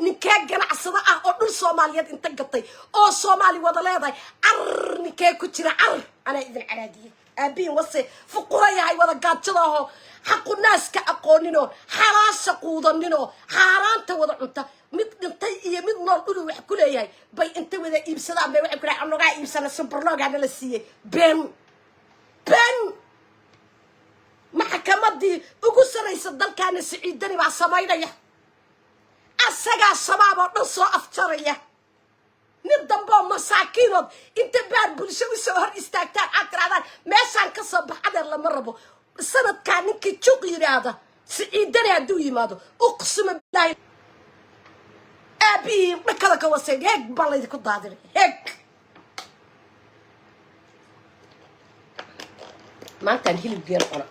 ninkee ganacsada ah oo dhul Soomaaliyeed inta gatay oo Soomaali wada leedahay ninkee ku jira ana idin calaadiyay aabiin wase fuqurayahay wada gaajadaho حق الناس كأقونينو حراس قوضنينو حارانتا وضع انتا مد انتي إيا مد نور وحكولي ياي باي انتا وذا إيبسادا باي وحكولي عملوغا إيبسانا سوبرلوغ عنا لسيي بين محكمة دي اقوصة رئيس الدل كان سعيداني مع سماينا يا أساقا الشباب ونصو أفترية ندن بو مساكينو انتا بان بلشوي سوهر استاكتان عاكر عدان ماشان كصب حدر لمربو السند كان نكي تشوقي هذا سعيدني هدو يمادو اقسم بالله ابي مكلك وسيد هيك بالله يدك دادري هيك ما كان هيل بير قرا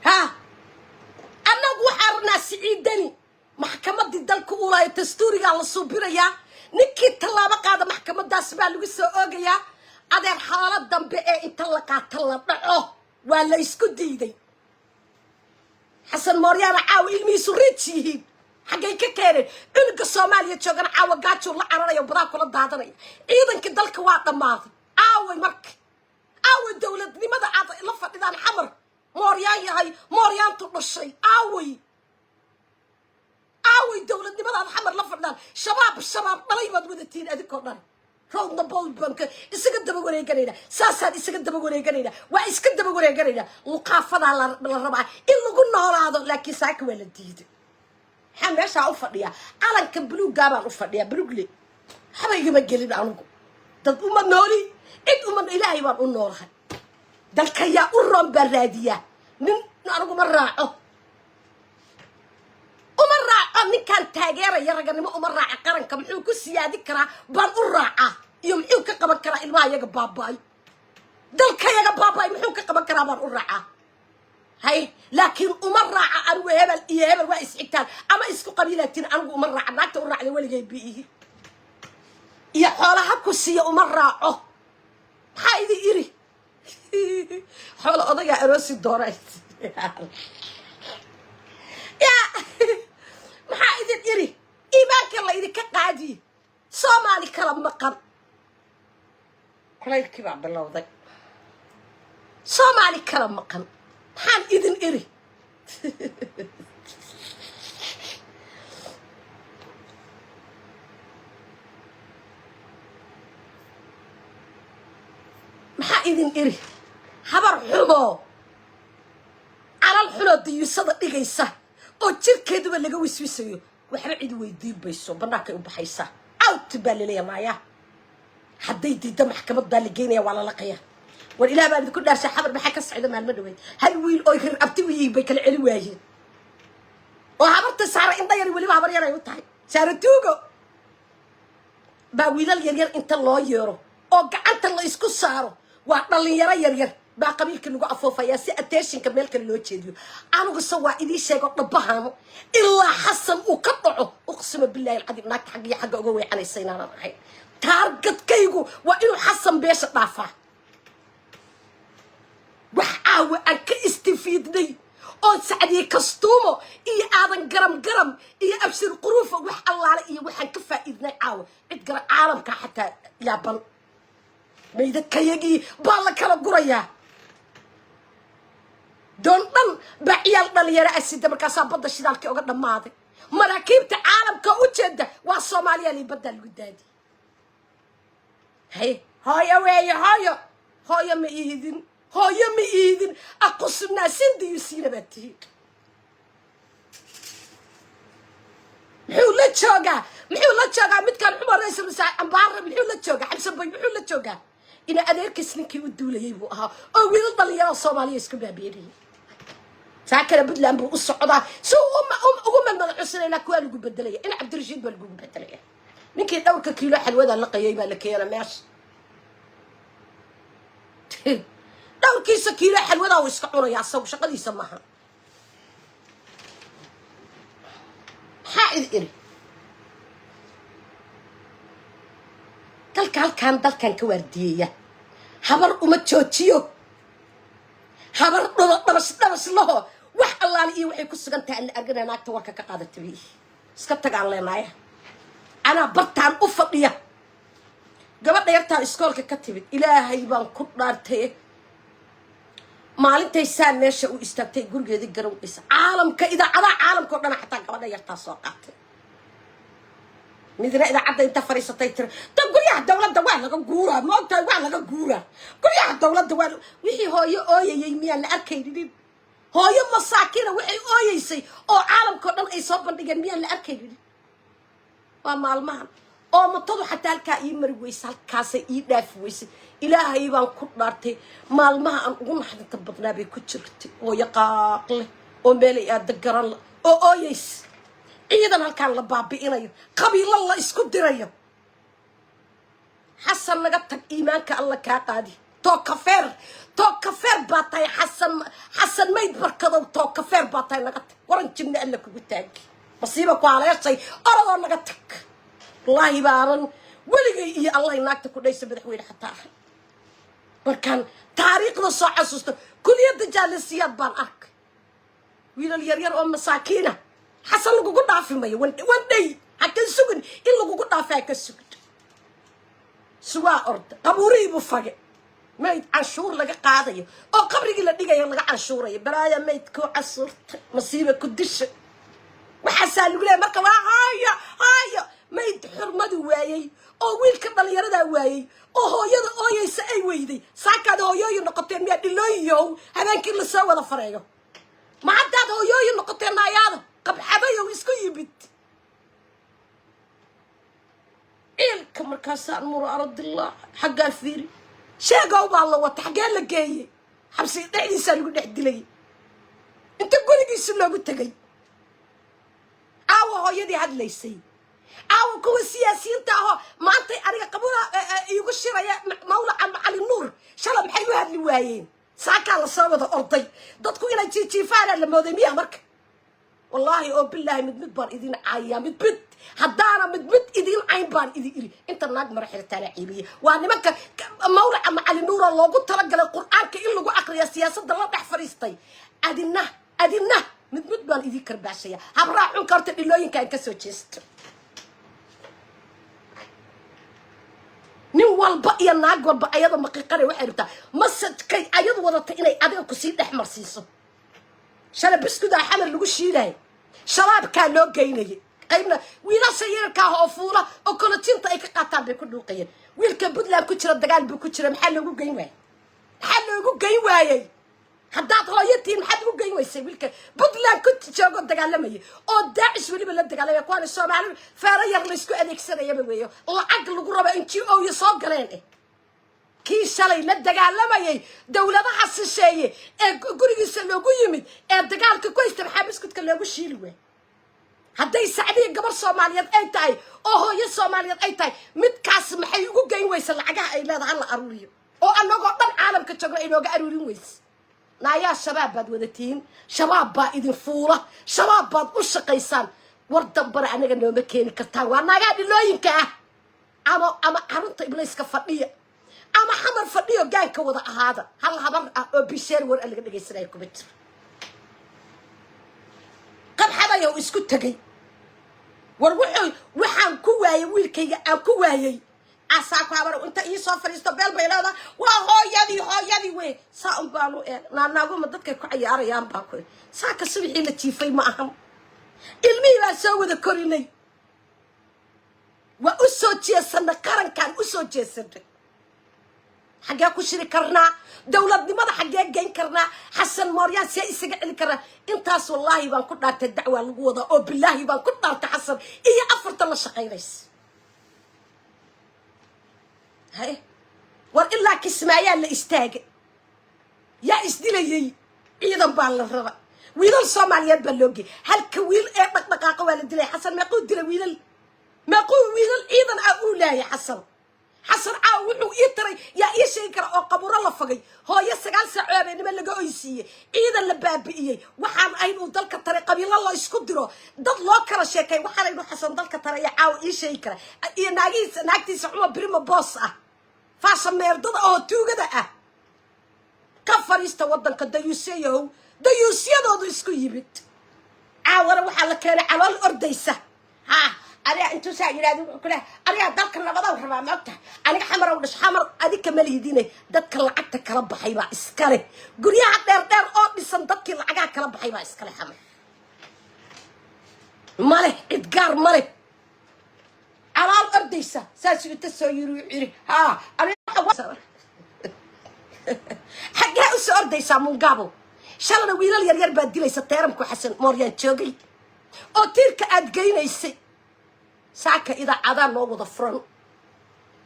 ها انا وحرنا سعيدني محكمه دالك اولاي دستوري على صوبيريا نكي تلابا قاده محكمه داس با لوغي سو اوغيا ادير حالad dambe ee inta la qaato la dhaco ولا يسكت ديدي حسن موريان عاو علمي سريتيه حقي ككيرن إنك الصومالية تشوغن عاو قاتشو الله عراري وبراك ولا دادري إذن كدالك واقع ماضي عاو مرك عاو الدولة لماذا عاطي لفت إذا حمر موريان يهي موريان تبشي عاوي الدولة لماذا حمر لفت شباب ملايمة ودتين أذي كورنان روضنا بول بنك إسكت دبوا وريجانينا ساساد إسكت دبوا وريجانينا وإسكت دبوا وريجانينا وقافنا على الربع إلا قلنا على هذا لكن ساك ولا ديد حماشة أفضيها على كبلو جابان أفضيها بلوغلي حبايبي ما جلين عنكم دad uma nooli cid uma ilaahay baan u noolahay dalka yaa u roon baraadiya nin anigu ma raaco ninkan taageeraya raganimo uma raaca qaranka muxuu ku siyaadi karaa baan u raaca iyo muxuu ka qaban karaa ilmaha iyaga baabay dalka iyaga baabay muxuu ka qaban karaa baan u raaca hay laakiin uma raaca anigu hebel iyo hebel waa isxigtaan ama isku qabiilaatiin anigu uma raaca naagta u raacday waligay biihi يا حولها كوسية ومرة هاي ذي إيري حول أضيع روسي الدورات يا هاي ذي إيري إيمانك الله إذا كقعدي صومالي كلام مقر عليك كيف عبد الله وضي صومالي كلام مقر حال إذن إيري maxaa idin iri habar xumo calal xuno diyuusada dhigaysa oo jirkeeduba laga wiswisayo waxba cid weydiin bayso banaanka u baxaysa out baa laleeyahay hadday diidda maxkamadda la geynaya waa la laqaya war ilaa baan idinku dhaashay xabar maxaa ka socda maalmo dhaweyd hal wiil oo hir abti wiyay bay kala celi waayeen oo habarta saara inta yar waliba habar yar ay u tahay saara tuugo baa wiilal yar inta loo yeero oo gacanta la isku saaro waa dhalinyaro yar baa qabiilka lagu afoofayaa si attentionka meel kale loo jeediyo anigu sawaa idii sheego dhabahaano ilaa xasan uu ka dhaco uqsima billaahi alcadiim naagta xagga iyo xagga uga weecanaysa inaanan ahayn taargadkaygu waa inuu xasan beesha dhaafaa wax caawa aan ka istifiidnay oo sacdiye kastuumo iyo aadan garam iyo abshir quruufa wax allaale iyo waxaan ka faa'iidnay caawa cid gara caalamka xataa yaaban meydadkayagii baa la kala gurayaa doon dhan baa ciyaal dhalinyaro asida markaasaa badda shidaalkii oga dhammaaday maraakiibta caalamka u jeeda waa soomaaliya lii baddaa lagu daadi hay hooyo weeye hooyo ma iidin aqusubnaa sindiyusiina baa tihiin muxuu la joogaa midkaan cumar ra'iisul wasaare ambaare muxuu la joogaa xabsan bay muxuu la joogaa ina adeerkiis ninkii u duulayay buu ahaa oo wiilal dhalinyaro Soomaaliya isku baabeeriyay saakara Puntland buu u socdaa soo ugu madaxusanayna kuwa lagu bedelaya in Cabdirashiid baa lagu bedelaya ninkii dhowrka kiilo xalwada la qayay baa la keenay meesha dhowrkiisa kiilo xalwada uu iska cunaya asagu shaqadiisa maaha حائل إري dalkan ka waardiyeya habar uma joojiyo habar dhabash laho wax allaale iyo waxay ku sugan tahay in argana naagta warka ka qaadatay iska tagaan leenaaya ana bartaan u fadhiya gabadha yartaa iskoolka ka timid ilaahay baan ku dhaartay maalintay saan meesha u istaagtay gurigeedii garawaysa caalamka idaacada caalamka oo dhan xataa gabadha yartaa soo qaatay midna idaacada inta fariisatay tir dad guryaha dawladda waa laga guuraa moogtahay waa laga guuraa guryaha dawladda waa wixii hooyo ooyayay miyaan la arkaynin hooyo masaakiina waxay ooyaysay oo caalamka oo dhan ay soo bandhigeen miyaan la arkaynin waa maalmahan oo matadu xataa halkaa ii mari weysa halkaasay ii dhaafi weysay ilaahay baan ku dhaartay maalmaha aan ugu naxdinta badnaa bay ku jirtay oo yaqaaq leh oo meelay aada garan la oo ooyays ciidan halkaan la baabi'inayo qabiilo la isku dirayo xasan naga tag iimaanka alla kaa qaadi توكفر باطاي حسن ما يتبركضوا توكفر باطاي نقط ورن جبنا إلا كوتاج مصيبك وعلى شيء أرضا نقطك والله بارن ولقي الله يناكتك وليس بدحوين حتى بركان تاريخنا صح سوست كل يد جالسيات بان أرك ويل اليرير أم مساكينة حسن لو قلنا عارف ماي وندي حكى السجن إلا لو قلنا عارف السجن سواء أرض قبوري بفجأ ميت عشور لقى قاضي أو قبري اللي دقي لقى عشوري برايا ميت كو عصرت مصيبة كدش وحسن يقول لي مركب هايا ميت حرمة وايي أو ويل كبل يردا وايي أو يدا أو يسأي ويدي ساكاد أو يو نقطين مية دلويو هذا كل سوا ذا فريقه ما عداد أو يو نقطين ما يانا قب حبايا ويسكو يبت إلك مركزان مر أرض الله حق الفيري شاقوا بالله وتحقان لك جاي حبسي دعي سالو نحد لي انت قولي قيس الله قلت جاي هو يدي هاد ليسي كو السياسيين تاهو ما انت أنا قبولها يقشر يا مولى عم علي النور شلون حيو هاد الوايين ساكا على صوبة أرضي ضدكو إلى تي فعلا لما ذي مرك والله أو بالله مدمد بان إذين عيا مدمد هدانا مدمد إذين عين بان إذين أنت الناق مرحلة تلاعيبية وأنا مكة مولى عم علي النور الله قلت ترجل القرآن كإلا جو أقرأ السياسة ده الله فريستي أدينا مدمد بان إذين كرباشية هبراح عن كارت اللي ينكا كسو تشست nin walba iyo naag walba ayada maqiiqare waxay rabtaa masadkay ayadu wadata inay adiga ku sii dhex marsiiso shala biskuda xamar lagu shiilay shabaabka loo geynay qaybna wiilasha yarka oo fuula oo kolotinta ay ka qaataan bay ku dhuuqayeen wiilka Puntland ku jira dagaal buu ku jira maxaa loogu geyn waayay haddaad hooyatiin maxaad ugu geyn waysay wiilka Puntland ku joogo dagaalamay oo daacish waliba la dagaalamay kuwa Soomaali faara yar la isku adeegsanayaba weeyo lacag lagu rabo NGO iyo soo galeen kii shalay la dagaalamay dawladaha shisheeye ee gurigiisa loogu yimid ee dagaalka ku haystay xabiskudka loogu shiili way hadday Sacdiya gabar Soomaaliyeed ay tahay oo hooyo Soomaaliyeed ay tahay midkaas maxay ugu geyn waysay lacagaha ay leedahay la aruuriyo oo anagoo dhan caalamka joogo inooga aruurin waysay نايا شباب بعد ودتين شباب با إذن فورة شباب بعد وشقيسان وردن برا أنا جنو مكاني كرتان وأنا قاعد اللوين كه أما عرنت إبليس كفرنية أما حمر فرنية جان كوضع هذا هل حمر بيشير ور اللي قد يسرع كبتر قد حدا يو إسكت تجي وحن كواي ويلكي كواي أساكو عبارة أنت إيه صفر يستقبل بيلادا وهايدي وين ساهم بانو أنا أقول مدتك كعي أريان باكو ساك سبحي لتيفي معهم المي لا سوى ذكرني وأسود جسنا كرن كان أسود جسنا حاجة كشري كرنا دولة لماذا حاجة جين كرنا حسن ماريان سيسجع الكرنا أنت والله يبان كنا تدعوا الجوضة أو بالله يبان كنا تحسن إيه أفرط الله شقيريس هاي وإلا كسمايا اللي استاجئ يا إسدلي إذا بالربع ويل الصوماليات بلوجي هل كويل إيه مقاقة ولا دلي حسن ما يقول دلي ويل ما يقول ويل إذا أقول لا يا حسن عاوحو يتري يا إيش يكره أو قبور الله فقي هو يسقال سعابي نما لقوا يسيه إذا لبابئيه وحام أينو ذلك الطريقة بيلا الله يسكدره ضد الله كره شيكي وحال أينو حسن ذلك الطريقة عاو إيش يكره إيه ناقتي سعوة بريمة بوصة فاشم ميردد أو توجد كفر يستودن كديوسيه دو يسكو يبت عاورة وحلا كان على الأرديسة ها أنا أنتو سايرادو كله أنا ذلك النبضة وحما مقتها أنا حمر ونش حمر أديك مالي يديني ذلك العقد كلب حيبا إسكالي قريها دير أو بسن ذلك العقد كلب حيبا إسكالي حمر ماله إدقار ماله على الأرديسة ساسي تسويرو يري ها أنا حقها أسو أرديسة من قابو شالنا ويلال يرير بادلي ستيرمكو حسن موريان تشوغي أو تيرك أدقين يسي ساكا إذا عذان لو وضفرن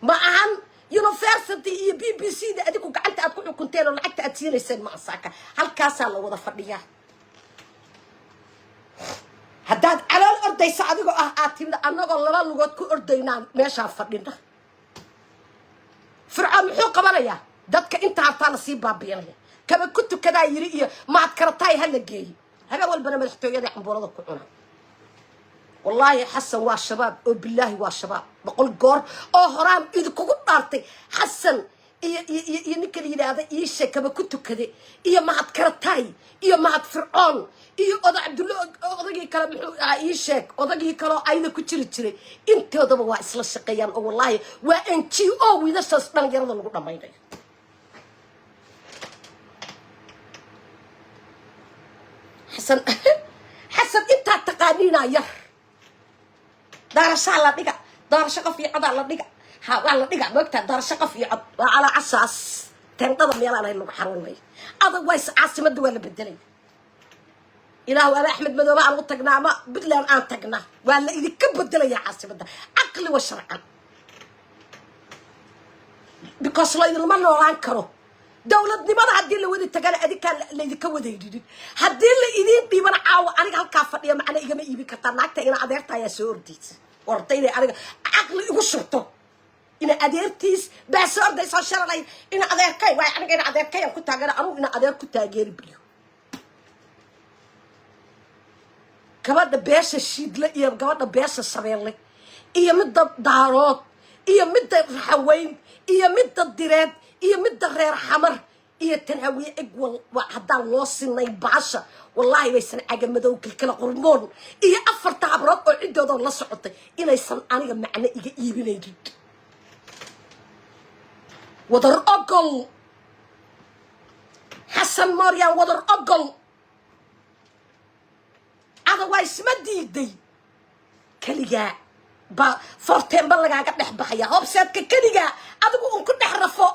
ما أهم يونيفرسيتي BBC ده أديكو قعنت أدكو كنتين ولعكت أتسيني سين مع ساكا هل كاسا لو وضفرنياه هداد على الأرض يساعدك آتينا أنا قال لا لغات كو أردينا ماشى فرنا فرعون محوق بلايا دتك أنت عطانا سيب بابينا كما كنت كذا يري ما تكرتاي هلا جاي هذا أول بنا ملحتوي يدي عم بولادك كلنا والله حسن والشباب وبالله والشباب بقول جور هرام إذا كنت أرتي حسن ينكلي هذا إيش كما كنت كذا ما تكرتاي ما فرعون أضع عبد الله أضعي كلام عايشك أضعي كلام أيضا كتير أنت هذا هو أصل الشقيان والله وأنتي وإذا سأصنع جرد الغرب ما يدري حسن أنت تقانينا يا دار الشعلة دقة دار شقة في عض على دقة على دقة وقتها دار شقة في عض على أساس تنقضم يلا أنا اللي حروني هذا ويس عاصمة الدول بدلي إله أنا أحمد مدوبة عن وطقنا ما بدلان أن تقنا ولا إذا كبدل يا عاصمة عقل وشرعا because لا يدل منه عنكره دولة لماذا هدي اللي ودي تقال أدي كان اللي كوده يدين هدي اللي إذين دي من عاو أنا قال كافر يا معنا إيجا يبي كترناك تينا عذرتها يا سورديس ورتيني أنا عقل يوشرته إن أديرتيس بس أرديس عشان لي إن أدير كاي واي أنا إن أدير كاي كنت أجر أنا إن أدير كنت أجر بليو كمان بيش الشيد لي يا كمان بيش الصغير لي إيه مدة دارات إيه مدة حوين إيه مدة ديرات إيه مدة غير حمر إيه تنهوي إقوى وحدا واصلنا يبعشة والله يسن عجم مدو كل قرمون إيه أفر تعبرات وعدة الله صعطي إيه يسن أنا معنا إيه يبنيجي ودر أقل حسن مريم ودر أقل otherwise ما دي كليجا با فرتين بلغا قد نحبحيا هوبسات كليجا أدقو أنكو نحرفو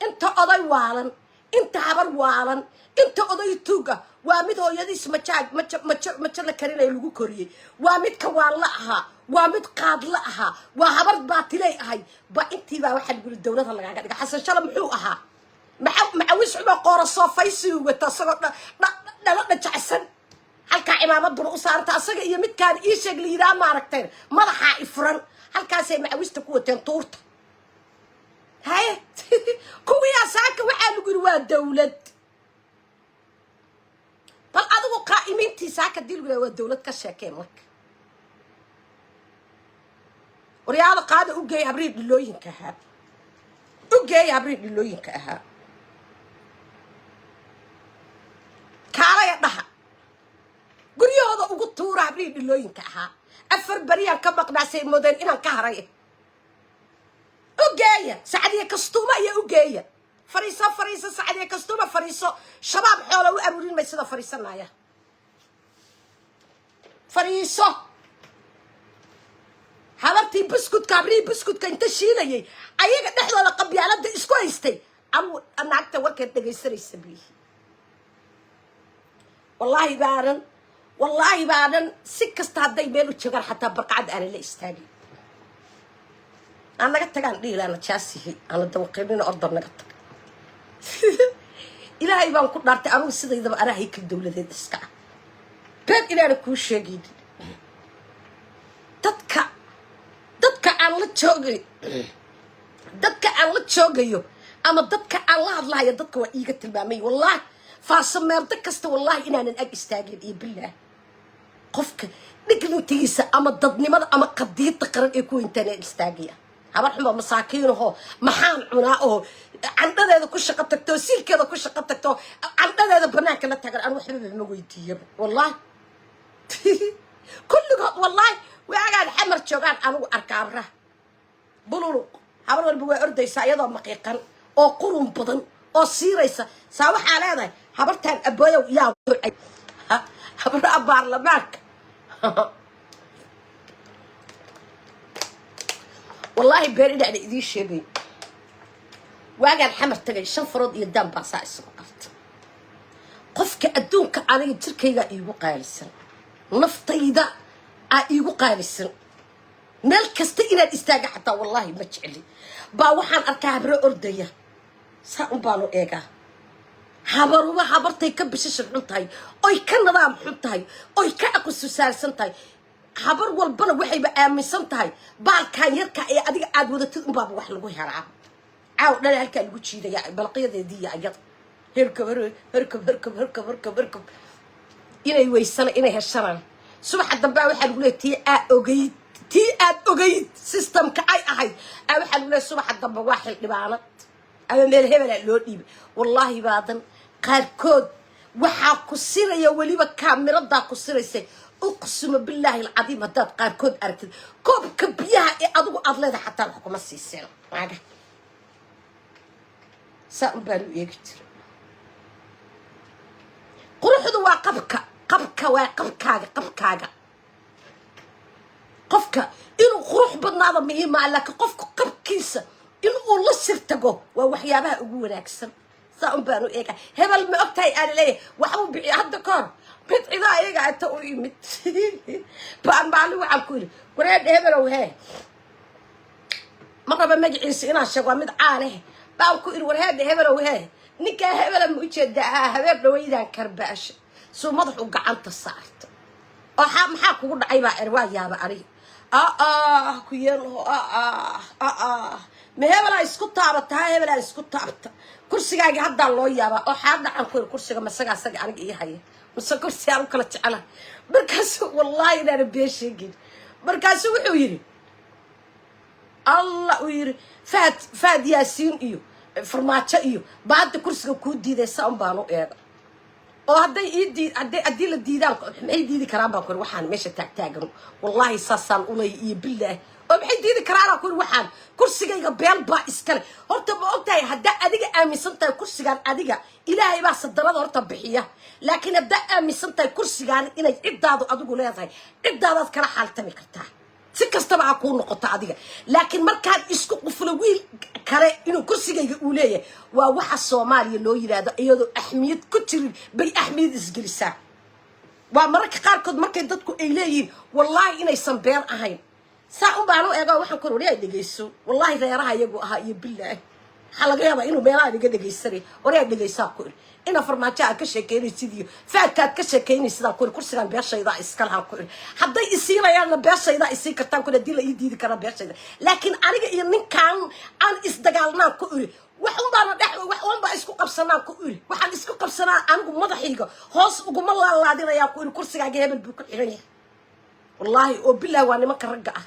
انت أضي والن انت عبر والن انت أضي توقع وامد هو يديس مچا لكارينا يلوغو كوريي وامد كوان لأها وامد قاد لأها وعبر باتلي هاي با انتي با واحد يقول الدولة اللي قاعدة حسن شالا محوقها معويس عما قورا صوفيسي وتصغر لا جعسن halka cimaamad bur u saarta asaga iyo mid kaan ii sheeg liidaa ma aragteen madaxa ifran halkaas ay macawista ku wateen tuurta hay kuwiya saaka waxa lagu yiri waa dawlad bal adigu qaaimintii saaka dilgu waa dawlad ka sheekay marka wariyaada qaada u geey abriid looyinka ha u geey abriid looyinka aha kaala ya dhaha guriyahooda ugu tuura abriid looyinka ahaa afar bariyaan ka maqnaasay modeen inaan ka haray u geeya saacadiya kastuuma iyo u geeya fariiso saacadiya kastuuma fariiso shabaab xoolo u abuurin may sida fariisanaya fariiso habartii biskutka abriid biskutka inta shiilayay ayaga dhexdooda qabyaalada isku haystay anaagta warkeed dhagaysanaysa bihi والله بعدين سكست هذا يبيلو تشجر حتى برقعد أنا اللي استاجي أنا قلت كان لي أنا تشاسي أنا توقيني أرض نقطة إلى يبان كنت نرت أنا وسيد إذا أنا هيك الدولة ذي تسكع بيت إلى أنا كل شيء جديد دتك أنا لتشوجي دتك أنا لتشوجيو أما دتك الله يدتك وإيجت البامي والله فاسمرتك است والله إن أنا أجستاجي إيه بالله قفك نكنتيسة أما ضدني أما قديت تقرن يكون تاني استاجية هبر حما مساكين هو محان عناءه عندنا هذا كل شقتك توسيل كذا كل شقتك تو عندنا هذا بناك لا تقرن أنا وحبيبي مويتي والله كل والله وقاعد حمر شوقان أنا أركابره بلولو هبر والبوا أردي سايضا مقيقا أو قرن بدن أو سيريسا ساوي حالنا هبرتان أبويا وياه هبر أبار لماك والله بارد على إيدي شيء واقع الحمر تجي شنفرض يدام باسا السقط قفك أدونك على تركيا يبقى لسن نفطيدا يبقى لسن ملكست إلى الاستاجة حتى والله ما تشعلي باوحان أركاب أردية سأبانو إيجا حبروا حبرتي كبش حنتاي أي كان نظام حنتاي أي كأكو سوسار سنتاي حبر والبنا وحي بآمن سنتاي بعد كان يركع أدي عاد وده تنباب وح لقوه هرعه عاود لا هلك اللي قلت شيء ده بلقيه دي يا هركب إني ويسنا إني هالشرن صبح الدبا واحد يقول تي أوجيت سيستم كأي أحد أو واحد يقول صبح الدبا واحد لبعض أما ملهمنا اللون والله بعدين قال كود وحا كسيرة يا ولي بكاميرا دا كسيرة سي أقسم بالله العظيم هداد قال كود أركض كوب كبيها أدو أضلي حتى الحكومة السيسيرة معاك سأبالو يكتر قروح دوا قبكاga qofka inuu qurux badnaado muhiim ah laakiin qofka qabkiisa inuu la sirtago waa waxyaabaha ugu wanaagsan سأم بانو إيجا هبل ما أبتاي أنا ليه وحبو بعي هذا كار بيت إذا إيجا أتوي مت بان بعلو عن كل وراد هبل وهاي مرة بمجلس إنا شقوا مد عانه باوكو إن وراد هبل وهاي نكا هبل موجود هبل ويدا كرباش سو مضح وقعنت الصارت maxaa kugu dhacay baa erwaa yaaba ari kuyelo ma hebela isku taabata hebela isku taabta kursigaaga hadda loo yaaba oo xaad dhacan ku kursiga masaga asaga aniga ii haya mase kursi aan kala jecelahay markaas wallahi inaan beeshigin markaas wuxuu yiri allah uu yiri faad yaasiin iyo farmaajo iyo baad kursiga ku diidaysa un baan u eega oo hadday la diidaan maxay diidi karaan baan ku waxaan meesha taagtaagan wallahi saasaan ulay iyo billah oo maxay diidi karaan ku waxaan kursigayga beel baa iskale horta ma ogtahay hadda adiga aaminsan tahay kursigan adiga ilaahay baa sadarada horta bixiya laakiin hadda aaminsan tahay kursigan inay cidaadu adigu leedahay cidaadaad kala xaaltami kartaa si kastaba ha kuu noqoto adiga laakiin markaad isku quflo wiil kale inuu kursigayga uu leeyahay waa waxa Soomaaliya loo yiraahdo iyadoo ahmiyad ku jirin bay ahmiyad isgelisaa waa mararka qaarkood markay dadku ay leeyihiin wallahi inaysan been ahayn saa u baanu eego waxaan ku roriyay dhageyso wallahi reeraha iyagu ahaa iyo billaah xalaga yaaba inuu meelaha iga dhageysanay orey dhageysaa ku ina farmaajo ka sheekeynaysidiyo faadkaad ka sheekeynaysidaa ku kursigan beeshayda iska laha ku hadday isiinayaan beeshayda isii kartaan ku dil ay diidi kara beeshayda laakiin aniga iyo ninkan aan isdagaalnaa ku wax un baan isku qabsanaa ku waxaan isku qabsanaa anigu madaxiiga hoos ugu ma laalaadinaya ku kursigaaga hebel buu ku xiran yahay wallahi oo billaah waa nimanka ragga ah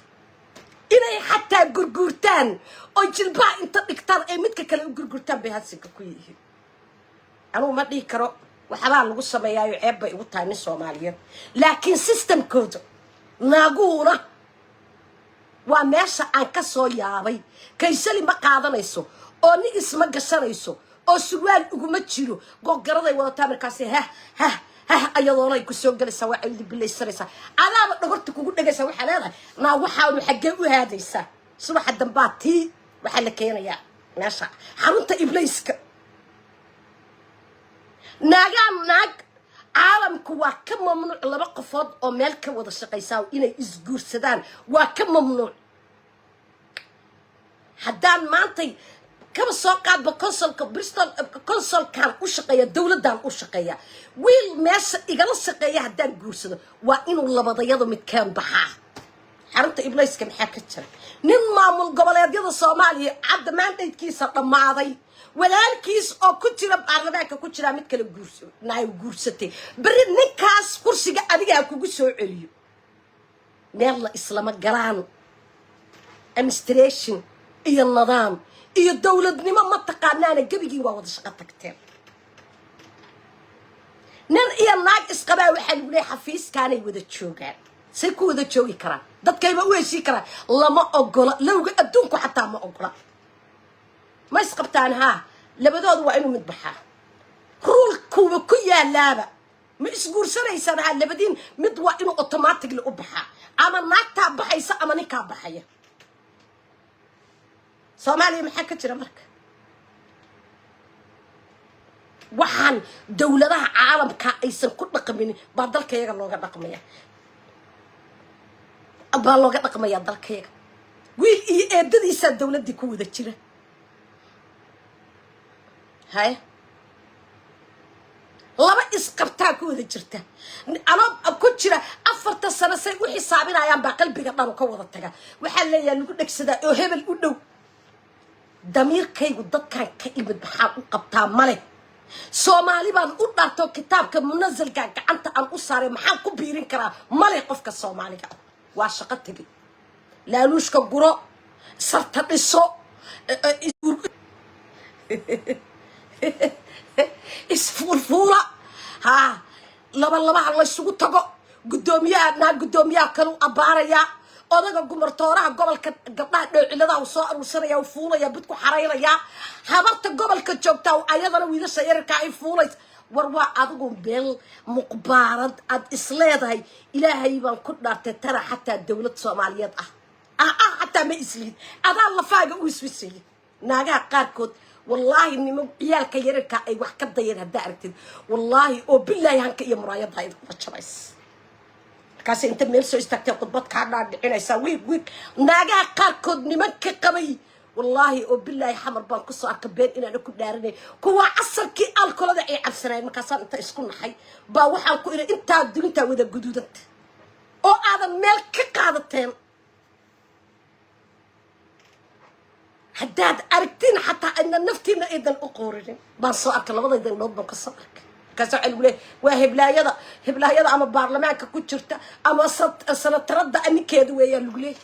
inay xataa gurgurtaan oo jilbaa inta dhigtaan ay midka kale u gurgurtaan bay hadsiga ku yihiin anuu ma dhihi karo waxbaa lagu sameeyaayo ceeb bay ugu tahay nin Soomaaliyeed laakiin systemkooda naaguuna waa meesha aan ka soo yaabay kaysali ma qaadanayso oo nin isma gashanayso oo surwaal uguma jiro gogaraday wadataa markaas ayadoona ay ku soo galaysaa waa cildi bilaysanaysaa adaaba dhagorta kugu dhagaysaa waxa leedahay naa waxaanu xagee u haadaysaa subaxa dambaati waxa la keenayaa meesha xarunta ibliiska naag caalamku waa ka mamnuuc laba qofood oo meel ka wada shaqaysaa inay isguursadaan waa ka mamnuuc haddaan maantay kaba soo qaadba consulka Bristol consulkan u shaqeeya dawladdan u shaqeeya wiil meesha igala shaqeeya haddaan guursado waa inuu labadayadu mid keen baxaa xarunta ibliiska maxaa ka jira nin maamul goboleedyada Soomaaliya cadda maandaydkiisa dhamaaday walaalkiis oo ku jira baarlamaanka ku jira mid kale guursatay bari ninkaas kursiga adiga kugu soo celiyo meel la islama galaan administration iyo nidaam iyo dawladnimo ma taqaanaana gabigii waa wada shaqo tagteen nin iyo naag isqabaa waxa lagu leeyahay xafiiskaanay wada joogaan say ku wada joogi karaan dadkayba u heshii karaan lama ogola lawga adduunku xataa ma ogola ma isqabtaan labadoodu waa inuu mid baxaa ruulkuuba ku yaalaaba ma isguursanaysan labadiin mid waa inuu automatically u baxaa ama naagtaa baxaysa ama ninkaa baxaya Soomaaliya maxaa ka jira marka waxaan dawladaha caalamka aysan ku dhaqmin baa dalkayaga looga dhaqmaya dalkayaga wiil iyo eedadiisa dawladii ku wada jira hay laba isqabtaa ku wada jirta ana ku jira 4 sano say u xisaabinayaan baa qalbiga dhan ka wada taga waxa leeyahay lagu dhagsadaa oo hebel u dhow damiirkaygu dadkan ka imid baxaa u qabtaa male Soomaali baan u dhaarto kitaabka munazalka gacanta aan u saaray maxaan ku biirin karaa male qofka Soomaaliga waa shaqo tagi laaluushka guro sarta dhiso isfulfula laba la isugu tago gudoomiyaha kale u abaaraya odaga gumartooraha gobolka gabdhaha dhowcilada uu soo aruursanaya uu fuulaya bidku xareynaya habarta gobolka joogta ayadana wiilasha yarka ay fuulays war waa adigu beel muqbaarad ad isleedahay ilaahay baan ku dhaartay tara xataa dawlad Soomaaliyeed xataa ma isliid adaa lafaaga u iswisay naagaha qaarkood والله إني عيال كيرك أي واحد كضير هالدارتين والله وبالله هنك يا مرايض هاي بتشريس كاسي أنت ميرسو استكتي قطبتك عنا أنا سوي ويك ناجا قاركود نمك قوي والله وبالله حمر بان كسو أكبين إن أنا كنت دارني كوا عصر كي الكل هذا أي عصرين مكاسان أنت إسكون حي باوحا كو إلى أنت دون وذا جدودت أو هذا ملك قادتين حداد أركتين حتى أن نفتينا إذا الأقورين بس أكل الله إذا نوض بكسرك كسر وله وهبلا يدا أما برلمانك كتشرت أما سنة ترد أني كده ويا لولي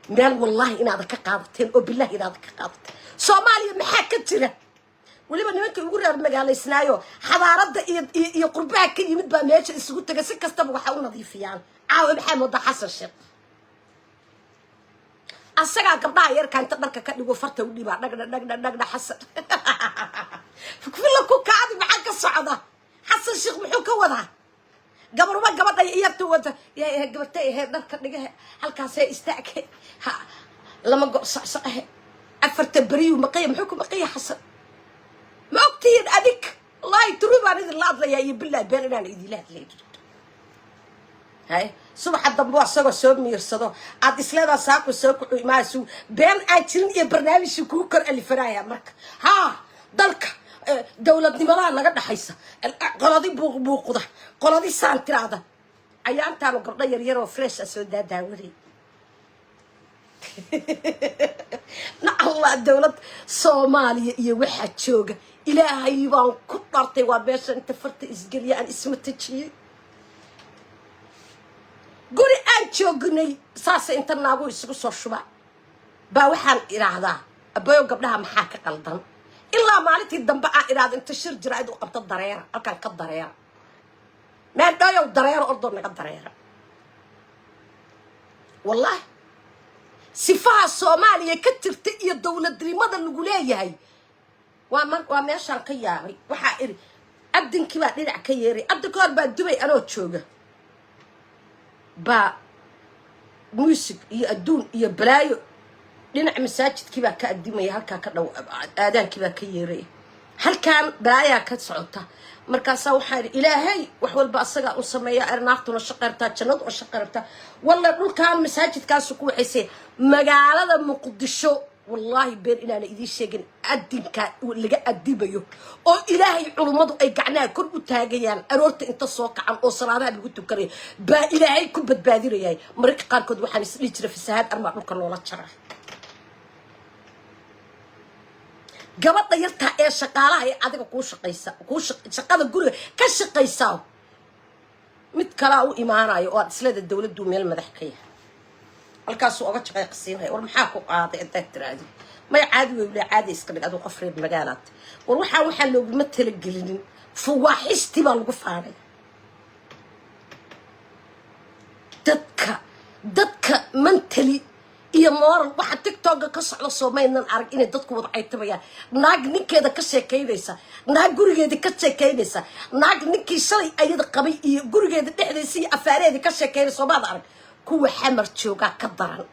مال والله إن هذا كقاضتين وبالله إن هذا كقاضتين سوماليا محاكت له ولما نمك يقول المجال السنايو حضارة يقربها كل يمد بماش السكوت تجسك استبوا وحاول نظيف يعني عاو محمد حسن الشيخ أسرع قبضة يرك أنت بركة كأنه فرت ودي بعد نقدر حسن فكل كوك عادي معك الصعدة حسن الشيخ محوك وضع قبل ما قبضة يبتو وضع يا قبضة هي درك نجاه هالكاسة استأك لما صح أفرت بريو مقيم محوك مقيم حسن ما أكتير أديك الله يتروب عن الله يا يبلا بيرنا الإيدي لا ليه هاي صبح الضبوع سوى سومي يرصدو عاد إسلام ساق وسوق ماسو بين أجرين برنامج شكوكر اللي فرايا مرك ها ضلك دولة نمرة نقدر حيسة قلادي بوق ده قلادي سانتر هذا أيام تانو قبل يريرو فريش أسود داوري نا الله دولة صوماليا يوحد شوقة إلهي وان كطرتي وباش انت فرت إسقليا أن اسمتك قولي أنتو قني ساسا انت نابو يسقو صوشبا باوحان إرادا أبايو قبلها محاكا قلدان إلا مالتي الدنباء إرادا انت شير جرائد وقبت الضريرة أكان كالضريرة ما دايو الضريرة أردو نقا الضريرة والله سفاها الصومالية كتر تقيا الدولة دريمادا اللي هاي وماشان قيامي وحائري أبدن كما نلع كييري أبدن كوار با دبي أنا تشوغا با موسيق iyo adduun iyo balaayo dhinac masaajidkii ka adimay halka ka dhaw aadaankii ka yeeray halkan balaaya ka socota markaas waxa ilaahay wax walba asaga u sameeyo arnaaqtuna shaqarta jannad oo shaqarta walla dhulkan masaajidkaas ku waxaysay magaalada muqdisho والله بين إلى إذا شيء أدينك اللي أديبيه أو إلهي علماء أي قعنا كل متاجيان أروت أنت صاق عن أسرارها اللي قلت كريه با إلهي كل بتبادر ياي مريك قال كود وحنا نسير في السهاد أربع ممكن ولا تشرح قبضت يرتها إيش شقالة هي عادك كوش قيسا كوش شقالة جوري كش قيساو متكلاو إمارة يقعد سلاد الدولة دوميل المدحكية halkaas oo gacan qasiinay war maxaa ku qaaday inta tiraadi ma caadi weey caadi iska dhig adu qafreed magaalad war waxa loogu matala gelinin fuwaaxisti baa lagu faaray dadka mentally iyo moral waxa TikTok ka socdo Soomaaliland arag in dadku wada ay tabayaan naag ninkeeda ka sheekeynaysa naag gurigeeda ka sheekeynaysa naag ninkii shalay ayada qabay iyo gurigeeda dhexdiisa iyo afaareeda ka sheekeynaysa Soomaaliland arag kuwa xamar jooga ka daran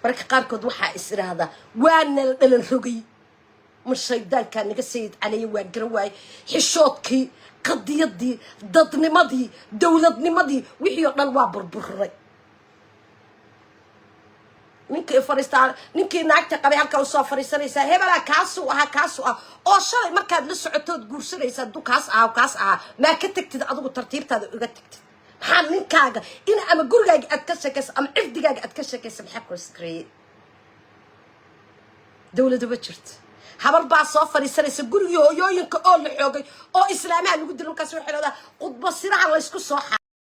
marka qaarkood waxa israada waana dhalan rogay mushaydaanka naga sayid cali waa garwaay xishoodkii qadiyadii dadnimadii dawladnimadii wixii oo dhan waa burburay ninkii fariistaan ninkii naagta qabay halka soo fariisanaysa hebela kaasu oo shalay markaad la socotood guursanaysa dukaas ma ka tagtid adigu tartiibtaada uga tagtid حنكاجا إن أما جورجاج أتكشكس أم عفدجاج أتكشكس بحكوا سكري دولة بتشرت حبر بعض صفر يسرس جورجيو ينك أول حاجة أو إسلامي نقدر نكسر حلا قد بصير على إسكو صح